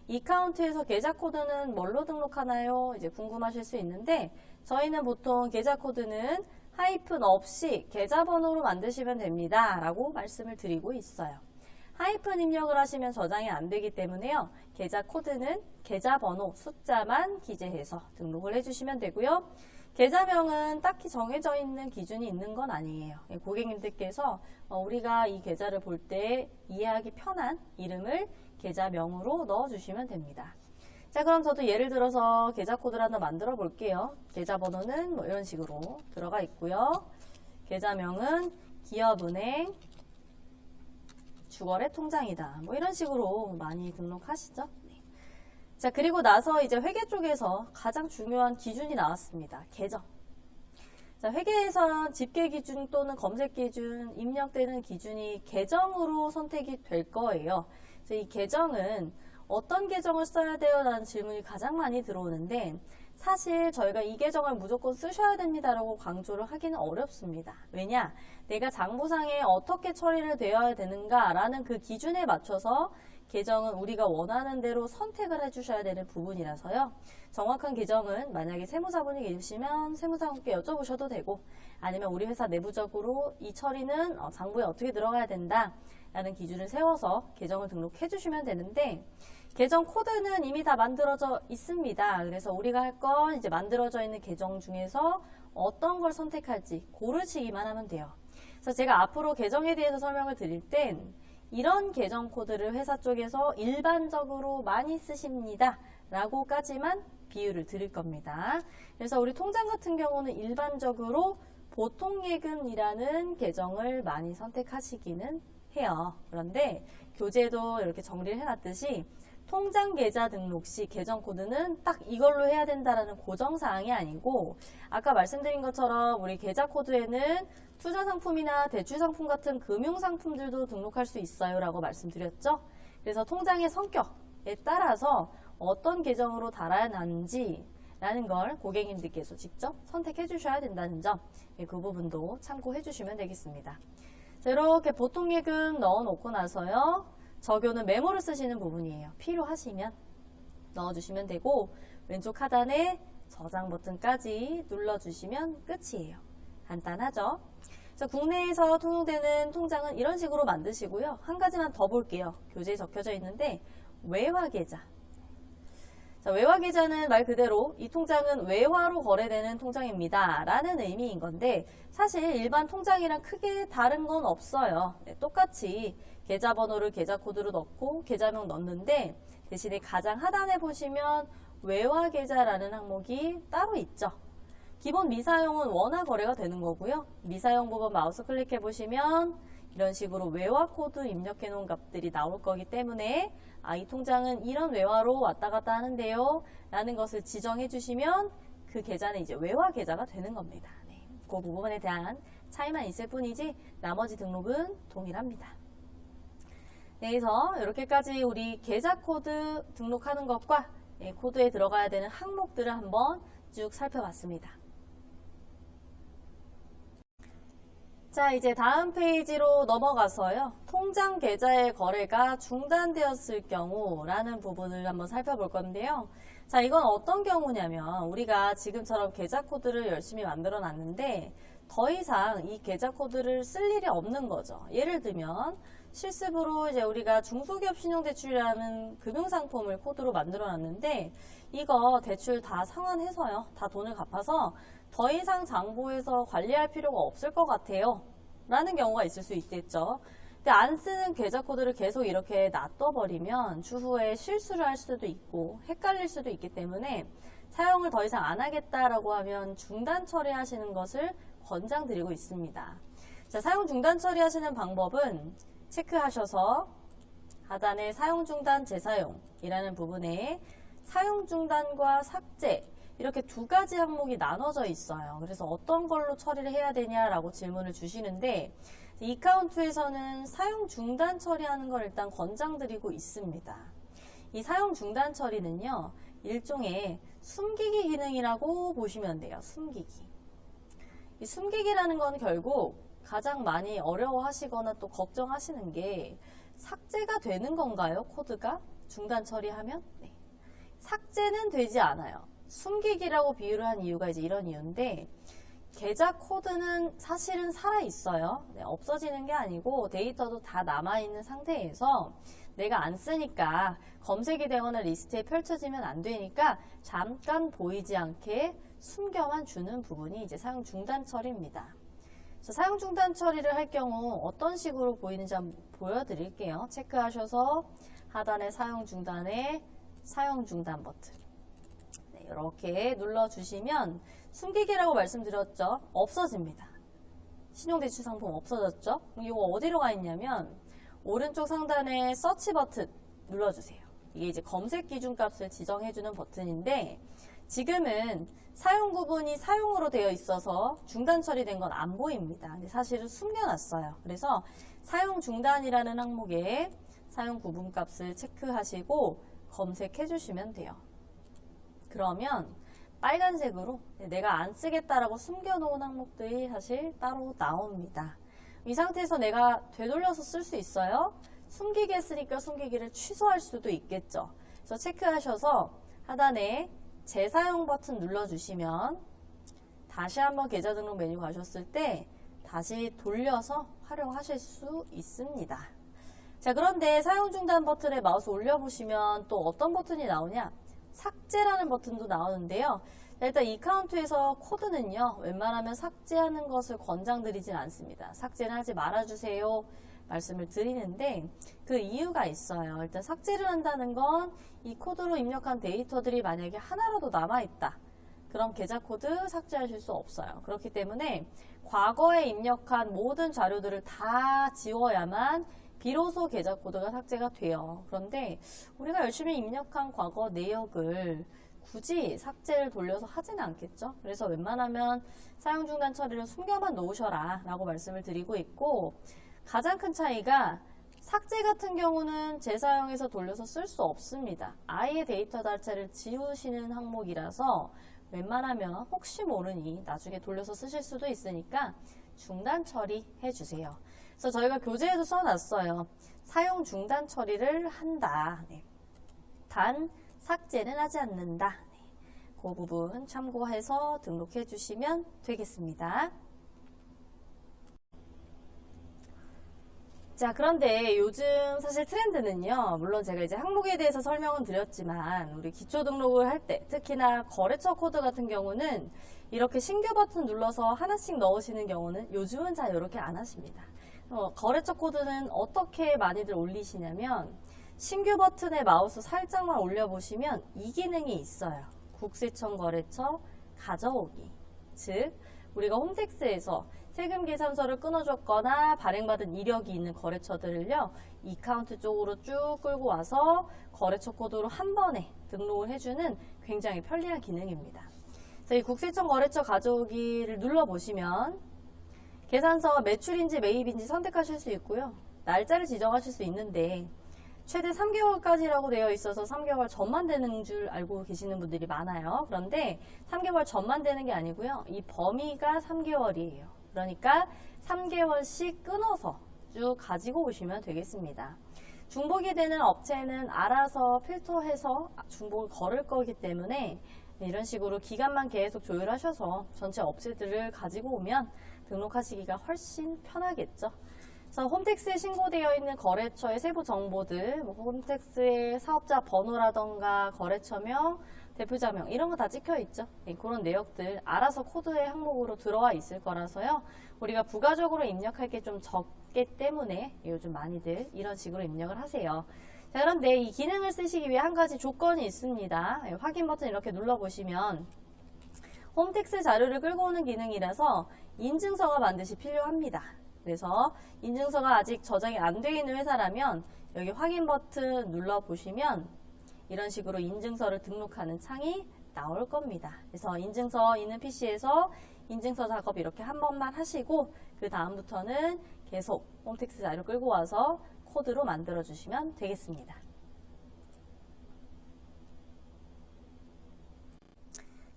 이카운트에서 계좌 코드는 뭘로 등록하나요? 이제 궁금하실 수 있는데 저희는 보통 계좌 코드는 하이픈 없이 계좌번호로 만드시면 됩니다. 라고 말씀을 드리고 있어요. 하이픈 입력을 하시면 저장이 안 되기 때문에요. 계좌 코드는 계좌번호 숫자만 기재해서 등록을 해주시면 되고요. 계좌명은 딱히 정해져 있는 기준이 있는 건 아니에요. 고객님들께서 우리가 이 계좌를 볼 때 이해하기 편한 이름을 계좌명으로 넣어주시면 됩니다. 자, 그럼 저도 예를 들어서 계좌 코드를 하나 만들어 볼게요. 계좌번호는 뭐 이런 식으로 들어가 있고요. 계좌명은 기업은행 주거래 통장이다. 뭐 이런 식으로 많이 등록하시죠? 네. 자, 그리고 나서 이제 회계 쪽에서 가장 중요한 기준이 나왔습니다. 계정. 자, 회계에선 집계 기준 또는 검색 기준, 입력되는 기준이 계정으로 선택이 될 거예요. 그래서 이 계정은 어떤 계정을 써야 돼요? 라는 질문이 가장 많이 들어오는데 사실 저희가 이 계정을 무조건 쓰셔야 됩니다라고 강조를 하기는 어렵습니다. 왜냐? 내가 장부상에 어떻게 처리를 되어야 되는가라는 그 기준에 맞춰서 계정은 우리가 원하는 대로 선택을 해주셔야 되는 부분이라서요. 정확한 계정은 만약에 세무사분이 계시면 세무사분께 여쭤보셔도 되고 아니면 우리 회사 내부적으로 이 처리는 장부에 어떻게 들어가야 된다 라는 기준을 세워서 계정을 등록해 주시면 되는데 계정 코드는 이미 다 만들어져 있습니다. 그래서 우리가 할 건 이제 만들어져 있는 계정 중에서 어떤 걸 선택할지 고르시기만 하면 돼요. 그래서 제가 앞으로 계정에 대해서 설명을 드릴 땐 이런 계정 코드를 회사 쪽에서 일반적으로 많이 쓰십니다. 라고까지만 비유를 드릴 겁니다. 그래서 우리 통장 같은 경우는 일반적으로 보통예금이라는 계정을 많이 선택하시기는 해요. 그런데 교재도 이렇게 정리를 해놨듯이 통장 계좌 등록 시 계정 코드는 딱 이걸로 해야 된다라는 고정사항이 아니고 아까 말씀드린 것처럼 우리 계좌 코드에는 투자상품이나 대출상품 같은 금융상품들도 등록할 수 있어요 라고 말씀드렸죠. 그래서 통장의 성격에 따라서 어떤 계정으로 달아야 하는지 라는 걸 고객님들께서 직접 선택해 주셔야 된다는 점, 그 부분도 참고해 주시면 되겠습니다. 이렇게 보통예금 넣어놓고 나서요. 적요는 메모를 쓰시는 부분이에요. 필요하시면 넣어주시면 되고 왼쪽 하단에 저장 버튼까지 눌러주시면 끝이에요. 간단하죠? 자, 국내에서 통용되는 통장은 이런 식으로 만드시고요. 한 가지만 더 볼게요. 교재에 적혀져 있는데 외화계좌. 자, 외화계좌는 말 그대로 이 통장은 외화로 거래되는 통장입니다. 라는 의미인 건데 사실 일반 통장이랑 크게 다른 건 없어요. 네, 똑같이 계좌번호를 계좌코드로 넣고 계좌명 넣는데 대신에 가장 하단에 보시면 외화계좌라는 항목이 따로 있죠. 기본 미사용은 원화 거래가 되는 거고요. 미사용 부분 마우스 클릭해 보시면 이런 식으로 외화 코드 입력해 놓은 값들이 나올 거기 때문에 이 통장은 이런 외화로 왔다 갔다 하는데요 라는 것을 지정해 주시면 그 계좌는 이제 외화 계좌가 되는 겁니다. 네, 그 부분에 대한 차이만 있을 뿐이지 나머지 등록은 동일합니다. 네, 그래서 이렇게까지 우리 계좌 코드 등록하는 것과 코드에 들어가야 되는 항목들을 한번 쭉 살펴봤습니다. 자, 이제 다음 페이지로 넘어가서요. 통장 계좌의 거래가 중단되었을 경우라는 부분을 한번 살펴볼 건데요. 자, 이건 어떤 경우냐면 우리가 지금처럼 계좌 코드를 열심히 만들어 놨는데 더 이상 이 계좌 코드를 쓸 일이 없는 거죠. 예를 들면 실습으로 이제 우리가 중소기업 신용대출이라는 금융상품을 코드로 만들어 놨는데 이거 대출 다 상환해서요. 다 돈을 갚아서 더 이상 장부에서 관리할 필요가 없을 것 같아요. 라는 경우가 있을 수 있겠죠. 근데 안 쓰는 계좌 코드를 계속 이렇게 놔둬버리면 추후에 실수를 할 수도 있고 헷갈릴 수도 있기 때문에 사용을 더 이상 안 하겠다라고 하면 중단 처리하시는 것을 권장드리고 있습니다. 자, 사용 중단 처리하시는 방법은 체크하셔서 하단에 사용 중단 재사용이라는 부분에 사용 중단과 삭제 이렇게 두 가지 항목이 나눠져 있어요. 그래서 어떤 걸로 처리를 해야 되냐라고 질문을 주시는데 이카운트에서는 사용 중단 처리하는 걸 일단 권장드리고 있습니다. 이 사용 중단 처리는요. 일종의 숨기기 기능이라고 보시면 돼요. 숨기기. 이 숨기기라는 건 결국 가장 많이 어려워하시거나 또 걱정하시는 게 삭제가 되는 건가요? 코드가? 중단 처리하면? 네. 삭제는 되지 않아요. 숨기기라고 비유를 한 이유가 이제 이런 이유인데 계좌 코드는 사실은 살아있어요. 네, 없어지는 게 아니고 데이터도 다 남아있는 상태에서 내가 안 쓰니까 검색이 되거나 리스트에 펼쳐지면 안 되니까 잠깐 보이지 않게 숨겨만 주는 부분이 이제 사용 중단 처리입니다. 사용 중단 처리를 할 경우 어떤 식으로 보이는지 한번 보여드릴게요. 체크하셔서 하단에 사용 중단에 사용 중단 버튼 네, 이렇게 눌러주시면 숨기기라고 말씀드렸죠. 없어집니다. 신용대출 상품 없어졌죠? 이거 어디로 가 있냐면 오른쪽 상단에 서치 버튼 눌러주세요. 이게 이제 검색 기준값을 지정해주는 버튼인데 지금은 사용 구분이 사용으로 되어 있어서 중단 처리된 건 안 보입니다. 근데 사실은 숨겨놨어요. 그래서 사용 중단이라는 항목에 사용 구분 값을 체크하시고 검색해 주시면 돼요. 그러면 빨간색으로 내가 안 쓰겠다라고 숨겨놓은 항목들이 사실 따로 나옵니다. 이 상태에서 내가 되돌려서 쓸 수 있어요. 숨기게 했으니까 숨기기를 취소할 수도 있겠죠. 그래서 체크하셔서 하단에 재사용 버튼 눌러주시면 다시 한번 계좌 등록 메뉴 가셨을 때 다시 돌려서 활용하실 수 있습니다. 자, 그런데 사용 중단 버튼에 마우스 올려보시면 또 어떤 버튼이 나오냐? 삭제라는 버튼도 나오는데요. 자, 일단 이카운트에서 코드는요, 웬만하면 삭제하는 것을 권장드리진 않습니다. 삭제는 하지 말아주세요 말씀을 드리는데 그 이유가 있어요. 일단 삭제를 한다는 건 이 코드로 입력한 데이터들이 만약에 하나라도 남아있다. 그럼 계좌 코드 삭제하실 수 없어요. 그렇기 때문에 과거에 입력한 모든 자료들을 다 지워야만 비로소 계좌 코드가 삭제가 돼요. 그런데 우리가 열심히 입력한 과거 내역을 굳이 삭제를 돌려서 하지는 않겠죠. 그래서 웬만하면 사용 중단 처리를 숨겨만 놓으셔라 라고 말씀을 드리고 있고, 가장 큰 차이가 삭제 같은 경우는 재사용해서 돌려서 쓸 수 없습니다. 아예 데이터 자체를 지우시는 항목이라서 웬만하면 혹시 모르니 나중에 돌려서 쓰실 수도 있으니까 중단 처리해 주세요. 그래서 저희가 교재에도 써놨어요. 사용 중단 처리를 한다. 네. 단 삭제는 하지 않는다. 네. 그 부분 참고해서 등록해 주시면 되겠습니다. 자, 그런데 요즘 사실 트렌드는요, 물론 제가 이제 항목에 대해서 설명은 드렸지만 우리 기초 등록을 할 때 특히나 거래처 코드 같은 경우는 이렇게 신규 버튼 눌러서 하나씩 넣으시는 경우는 요즘은 잘 이렇게 안 하십니다. 거래처 코드는 어떻게 많이들 올리시냐면 신규 버튼에 마우스 살짝만 올려보시면 이 기능이 있어요. 국세청 거래처 가져오기. 즉 우리가 홈택스에서 세금 계산서를 끊어줬거나 발행받은 이력이 있는 거래처들을요, 이카운트 쪽으로 쭉 끌고 와서 거래처 코드로 한 번에 등록을 해주는 굉장히 편리한 기능입니다. 그래서 이 국세청 거래처 가져오기를 눌러보시면 계산서가 매출인지 매입인지 선택하실 수 있고요. 날짜를 지정하실 수 있는데 최대 3개월까지라고 되어 있어서 3개월 전만 되는 줄 알고 계시는 분들이 많아요. 그런데 3개월 전만 되는 게 아니고요. 이 범위가 3개월이에요. 그러니까 3개월씩 끊어서 쭉 가지고 오시면 되겠습니다. 중복이 되는 업체는 알아서 필터해서 중복을 걸을 거기 때문에 이런 식으로 기간만 계속 조율하셔서 전체 업체들을 가지고 오면 등록하시기가 훨씬 편하겠죠. 그래서 홈택스에 신고되어 있는 거래처의 세부 정보들, 홈택스의 사업자 번호라던가 거래처명, 대표자명 이런 거 다 찍혀 있죠. 그런 내역들 알아서 코드의 항목으로 들어와 있을 거라서요. 우리가 부가적으로 입력할 게 좀 적기 때문에 요즘 많이들 이런 식으로 입력을 하세요. 자, 그런데 이 기능을 쓰시기 위해 한 가지 조건이 있습니다. 확인 버튼 이렇게 눌러보시면 홈택스 자료를 끌고 오는 기능이라서 인증서가 반드시 필요합니다. 그래서 인증서가 아직 저장이 안 되어 있는 회사라면 여기 확인 버튼 눌러보시면 이런 식으로 인증서를 등록하는 창이 나올 겁니다. 그래서 인증서 있는 PC에서 인증서 작업 이렇게 한 번만 하시고 그 다음부터는 계속 홈택스 자료 끌고 와서 코드로 만들어 주시면 되겠습니다.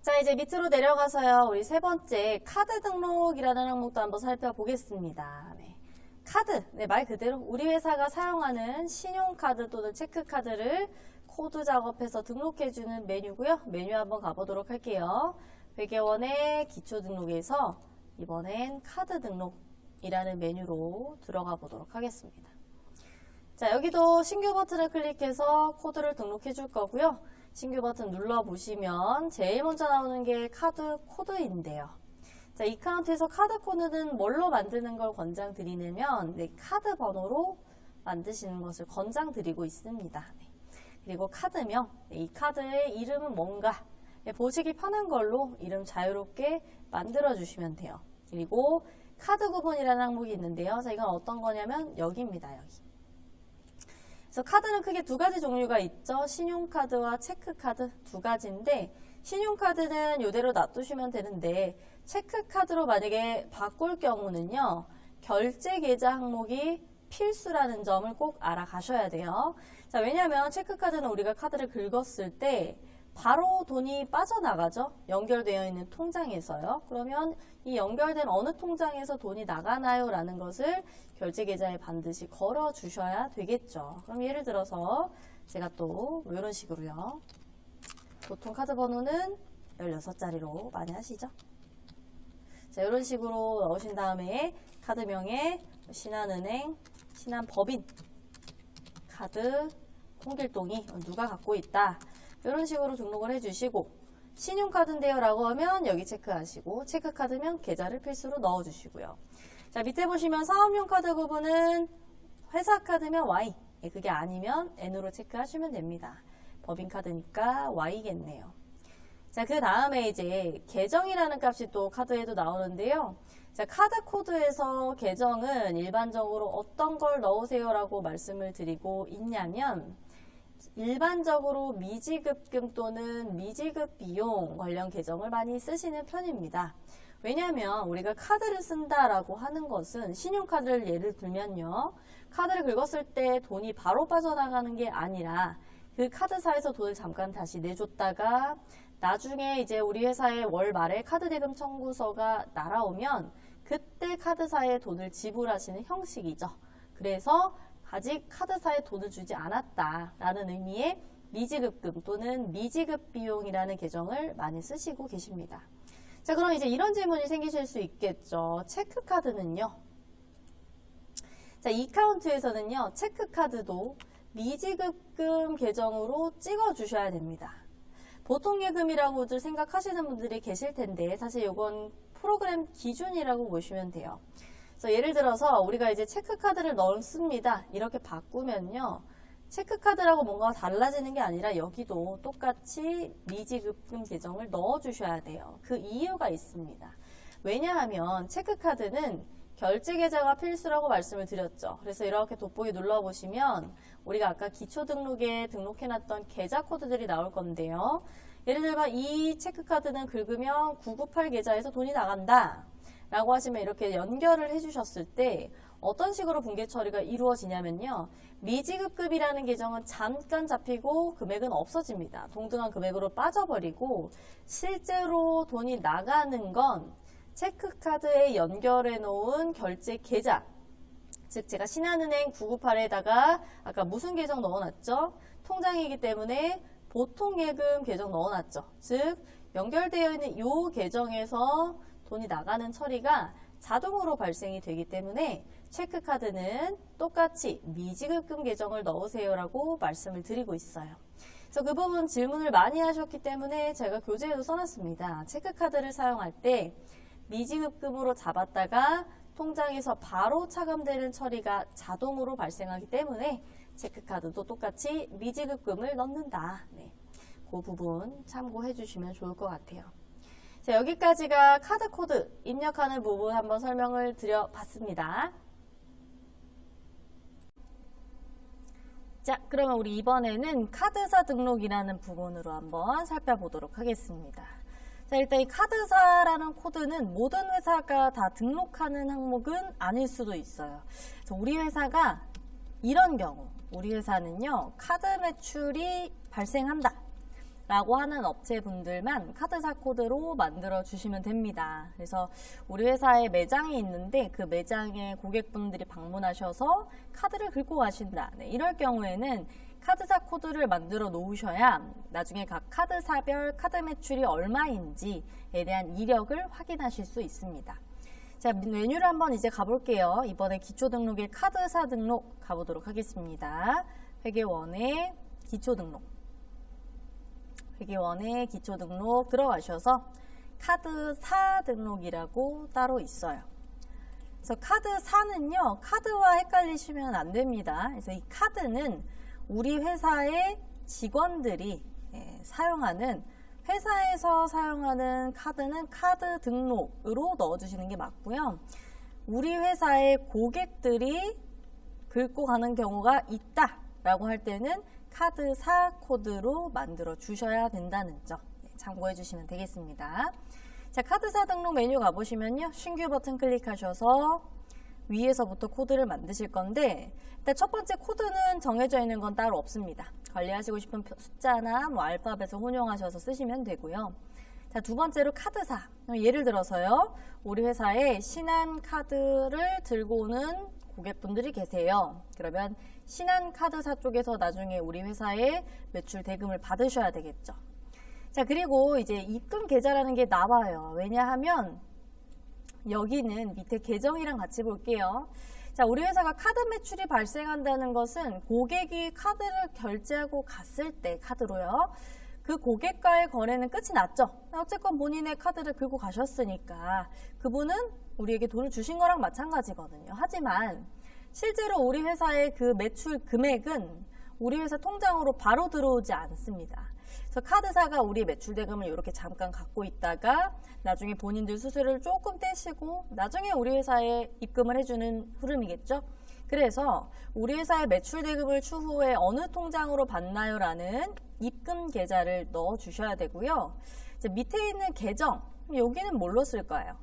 자, 이제 밑으로 내려가서요. 우리 세 번째 카드 등록이라는 항목도 한번 살펴보겠습니다. 네. 카드, 네, 말 그대로 우리 회사가 사용하는 신용카드 또는 체크카드를 코드 작업해서 등록해주는 메뉴고요. 메뉴 한번 가보도록 할게요. 회계원의 기초 등록에서 이번엔 카드 등록이라는 메뉴로 들어가 보도록 하겠습니다. 자, 여기도 신규 버튼을 클릭해서 코드를 등록해 줄 거고요. 신규 버튼 눌러보시면 제일 먼저 나오는 게 카드 코드인데요. 자, 이카운트에서 카드 코드는 뭘로 만드는 걸 권장드리냐면 카드 번호로 만드시는 것을 권장드리고 있습니다. 그리고 카드명, 이 카드의 이름은 뭔가 보시기 편한 걸로 이름 자유롭게 만들어 주시면 돼요. 그리고 카드 구분이라는 항목이 있는데요. 자, 이건 어떤 거냐면 여기입니다. 여기. 그래서 카드는 크게 두 가지 종류가 있죠. 신용카드와 체크카드 두 가지인데 신용카드는 이대로 놔두시면 되는데 체크카드로 만약에 바꿀 경우는요. 결제계좌 항목이 필수라는 점을 꼭 알아가셔야 돼요. 자, 왜냐하면 체크카드는 우리가 카드를 긁었을 때 바로 돈이 빠져나가죠. 연결되어 있는 통장에서요. 그러면 이 연결된 어느 통장에서 돈이 나가나요? 라는 것을 결제계좌에 반드시 걸어 주셔야 되겠죠. 그럼 예를 들어서 제가 또 이런 식으로요. 보통 카드 번호는 16자리로 많이 하시죠. 자, 이런 식으로 넣으신 다음에 카드명에 신한은행, 신한법인, 카드, 홍길동이 누가 갖고 있다. 이런 식으로 등록을 해주시고 신용카드인데요 라고 하면 여기 체크하시고 체크카드면 계좌를 필수로 넣어주시고요. 자, 밑에 보시면 사업용 카드 구분은 회사카드면 Y, 그게 아니면 N으로 체크하시면 됩니다. 법인카드니까 Y겠네요. 자, 그 다음에 이제 계정이라는 값이 또 카드에도 나오는데요. 자, 카드 코드에서 계정은 일반적으로 어떤 걸 넣으세요 라고 말씀을 드리고 있냐면 일반적으로 미지급금 또는 미지급 비용 관련 계정을 많이 쓰시는 편입니다. 왜냐하면 우리가 카드를 쓴다라고 하는 것은 신용카드를 예를 들면요. 카드를 긁었을 때 돈이 바로 빠져나가는 게 아니라 그 카드사에서 돈을 잠깐 다시 내줬다가 나중에 이제 우리 회사의 월 말에 카드 대금 청구서가 날아오면 그때 카드사에 돈을 지불하시는 형식이죠. 그래서 아직 카드사에 돈을 주지 않았다라는 의미의 미지급금 또는 미지급 비용이라는 계정을 많이 쓰시고 계십니다. 자, 그럼 이제 이런 질문이 생기실 수 있겠죠. 체크카드는요. 자, 이카운트에서는요. 체크카드도 미지급금 계정으로 찍어 주셔야 됩니다. 보통예금이라고들 생각하시는 분들이 계실 텐데 사실 이건 프로그램 기준이라고 보시면 돼요. 그래서 예를 들어서 우리가 이제 체크카드를 넣습니다. 이렇게 바꾸면요. 체크카드라고 뭔가 달라지는 게 아니라 여기도 똑같이 미지급금 계정을 넣어주셔야 돼요. 그 이유가 있습니다. 왜냐하면 체크카드는 결제계좌가 필수라고 말씀을 드렸죠. 그래서 이렇게 돋보기 눌러보시면 우리가 아까 기초등록에 등록해놨던 계좌 코드들이 나올 건데요. 예를 들면 이 체크카드는 긁으면 998 계좌에서 돈이 나간다. 라고 하시면 이렇게 연결을 해주셨을 때 어떤 식으로 분계 처리가 이루어지냐면요. 미지급금이라는 계정은 잠깐 잡히고 금액은 없어집니다. 동등한 금액으로 빠져버리고 실제로 돈이 나가는 건 체크카드에 연결해 놓은 결제 계좌, 즉 제가 신한은행 998에다가 아까 무슨 계정 넣어놨죠? 통장이기 때문에 보통예금 계정 넣어놨죠. 즉 연결되어 있는 이 계정에서 돈이 나가는 처리가 자동으로 발생이 되기 때문에 체크카드는 똑같이 미지급금 계정을 넣으세요라고 말씀을 드리고 있어요. 그래서 그 부분 질문을 많이 하셨기 때문에 제가 교재에도 써놨습니다. 체크카드를 사용할 때 미지급금으로 잡았다가 통장에서 바로 차감되는 처리가 자동으로 발생하기 때문에 체크카드도 똑같이 미지급금을 넣는다. 네, 그 부분 참고해 주시면 좋을 것 같아요. 자, 여기까지가 카드 코드 입력하는 부분 한번 설명을 드려봤습니다. 자, 그러면 우리 이번에는 카드사 등록이라는 부분으로 한번 살펴보도록 하겠습니다. 자, 일단 이 카드사라는 코드는 모든 회사가 다 등록하는 항목은 아닐 수도 있어요. 그래서 우리 회사가 이런 경우, 우리 회사는요, 카드 매출이 발생한다. 라고 하는 업체분들만 카드사 코드로 만들어 주시면 됩니다. 그래서 우리 회사에 매장이 있는데 그 매장에 고객분들이 방문하셔서 카드를 긁고 가신다. 네, 이럴 경우에는 카드사 코드를 만들어 놓으셔야 나중에 각 카드사별 카드 매출이 얼마인지에 대한 이력을 확인하실 수 있습니다. 자, 메뉴를 한번 이제 가볼게요. 이번에 기초 등록의 카드사 등록 가보도록 하겠습니다. 회계원의 기초 등록. 회계원의 기초 등록 들어가셔서 카드사 등록이라고 따로 있어요. 그래서 카드사는요, 카드와 헷갈리시면 안 됩니다. 그래서 이 카드는 우리 회사의 직원들이 사용하는, 회사에서 사용하는 카드는 카드 등록으로 넣어주시는 게 맞고요. 우리 회사의 고객들이 긁고 가는 경우가 있다라고 할 때는 카드사 코드로 만들어 주셔야 된다는 점 참고해 주시면 되겠습니다. 자, 카드사 등록 메뉴 가보시면요. 신규 버튼 클릭하셔서 위에서부터 코드를 만드실 건데, 일단 첫 번째 코드는 정해져 있는 건 따로 없습니다. 관리하시고 싶은 숫자나 뭐 알파벳을 혼용하셔서 쓰시면 되고요. 자, 두 번째로 카드사. 예를 들어서요. 우리 회사에 신한카드를 들고 오는 고객분들이 계세요. 그러면 신한카드사 쪽에서 나중에 우리 회사에 매출 대금을 받으셔야 되겠죠. 자, 그리고 이제 입금 계좌라는 게 나와요. 왜냐하면 여기는 밑에 계정이랑 같이 볼게요. 자, 우리 회사가 카드 매출이 발생한다는 것은 고객이 카드를 결제하고 갔을 때 카드로요. 그 고객과의 거래는 끝이 났죠. 어쨌건 본인의 카드를 긁고 가셨으니까 그분은 우리에게 돈을 주신 거랑 마찬가지거든요. 하지만 실제로 우리 회사의 그 매출 금액은 우리 회사 통장으로 바로 들어오지 않습니다. 그래서 카드사가 우리 매출 대금을 이렇게 잠깐 갖고 있다가 나중에 본인들 수수료를 조금 떼시고 나중에 우리 회사에 입금을 해주는 흐름이겠죠. 그래서 우리 회사의 매출 대금을 추후에 어느 통장으로 받나요? 라는 입금 계좌를 넣어 주셔야 되고요. 이제 밑에 있는 계정, 여기는 뭘로 쓸까요?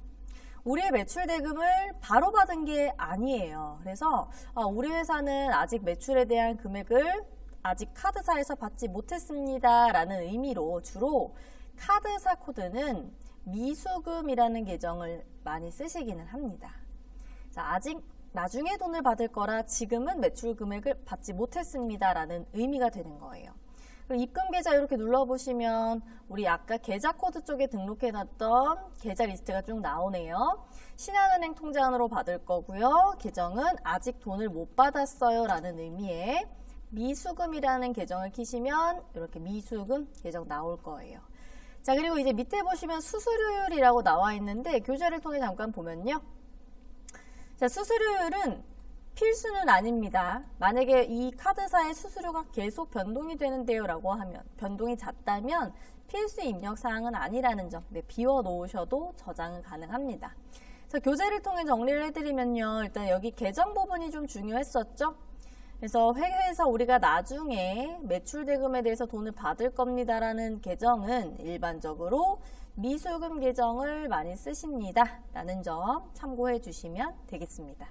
우리의 매출 대금을 바로 받은 게 아니에요. 그래서 우리 회사는 아직 매출에 대한 금액을 아직 카드사에서 받지 못했습니다 라는 의미로 주로 카드사 코드는 미수금이라는 계정을 많이 쓰시기는 합니다. 자, 아직 나중에 돈을 받을 거라 지금은 매출 금액을 받지 못했습니다 라는 의미가 되는 거예요. 그리고 입금 계좌 이렇게 눌러보시면 우리 아까 계좌 코드 쪽에 등록해놨던 계좌 리스트가 쭉 나오네요. 신한은행 통장으로 받을 거고요. 계정은 아직 돈을 못 받았어요 라는 의미의 미수금이라는 계정을 키시면 이렇게 미수금 계정 나올 거예요. 자, 그리고 이제 밑에 보시면 수수료율이라고 나와 있는데 교재를 통해 잠깐 보면요. 자, 수수료율은 필수는 아닙니다. 만약에 이 카드사의 수수료가 계속 변동이 되는데요 라고 하면, 변동이 잦다면 필수 입력 사항은 아니라는 점 비워 놓으셔도 저장은 가능합니다. 그래서 교재를 통해 정리를 해드리면요. 일단 여기 계정 부분이 좀 중요했었죠. 그래서 회계에서 우리가 나중에 매출 대금에 대해서 돈을 받을 겁니다라는 계정은 일반적으로 미수금 계정을 많이 쓰십니다 라는 점 참고해 주시면 되겠습니다.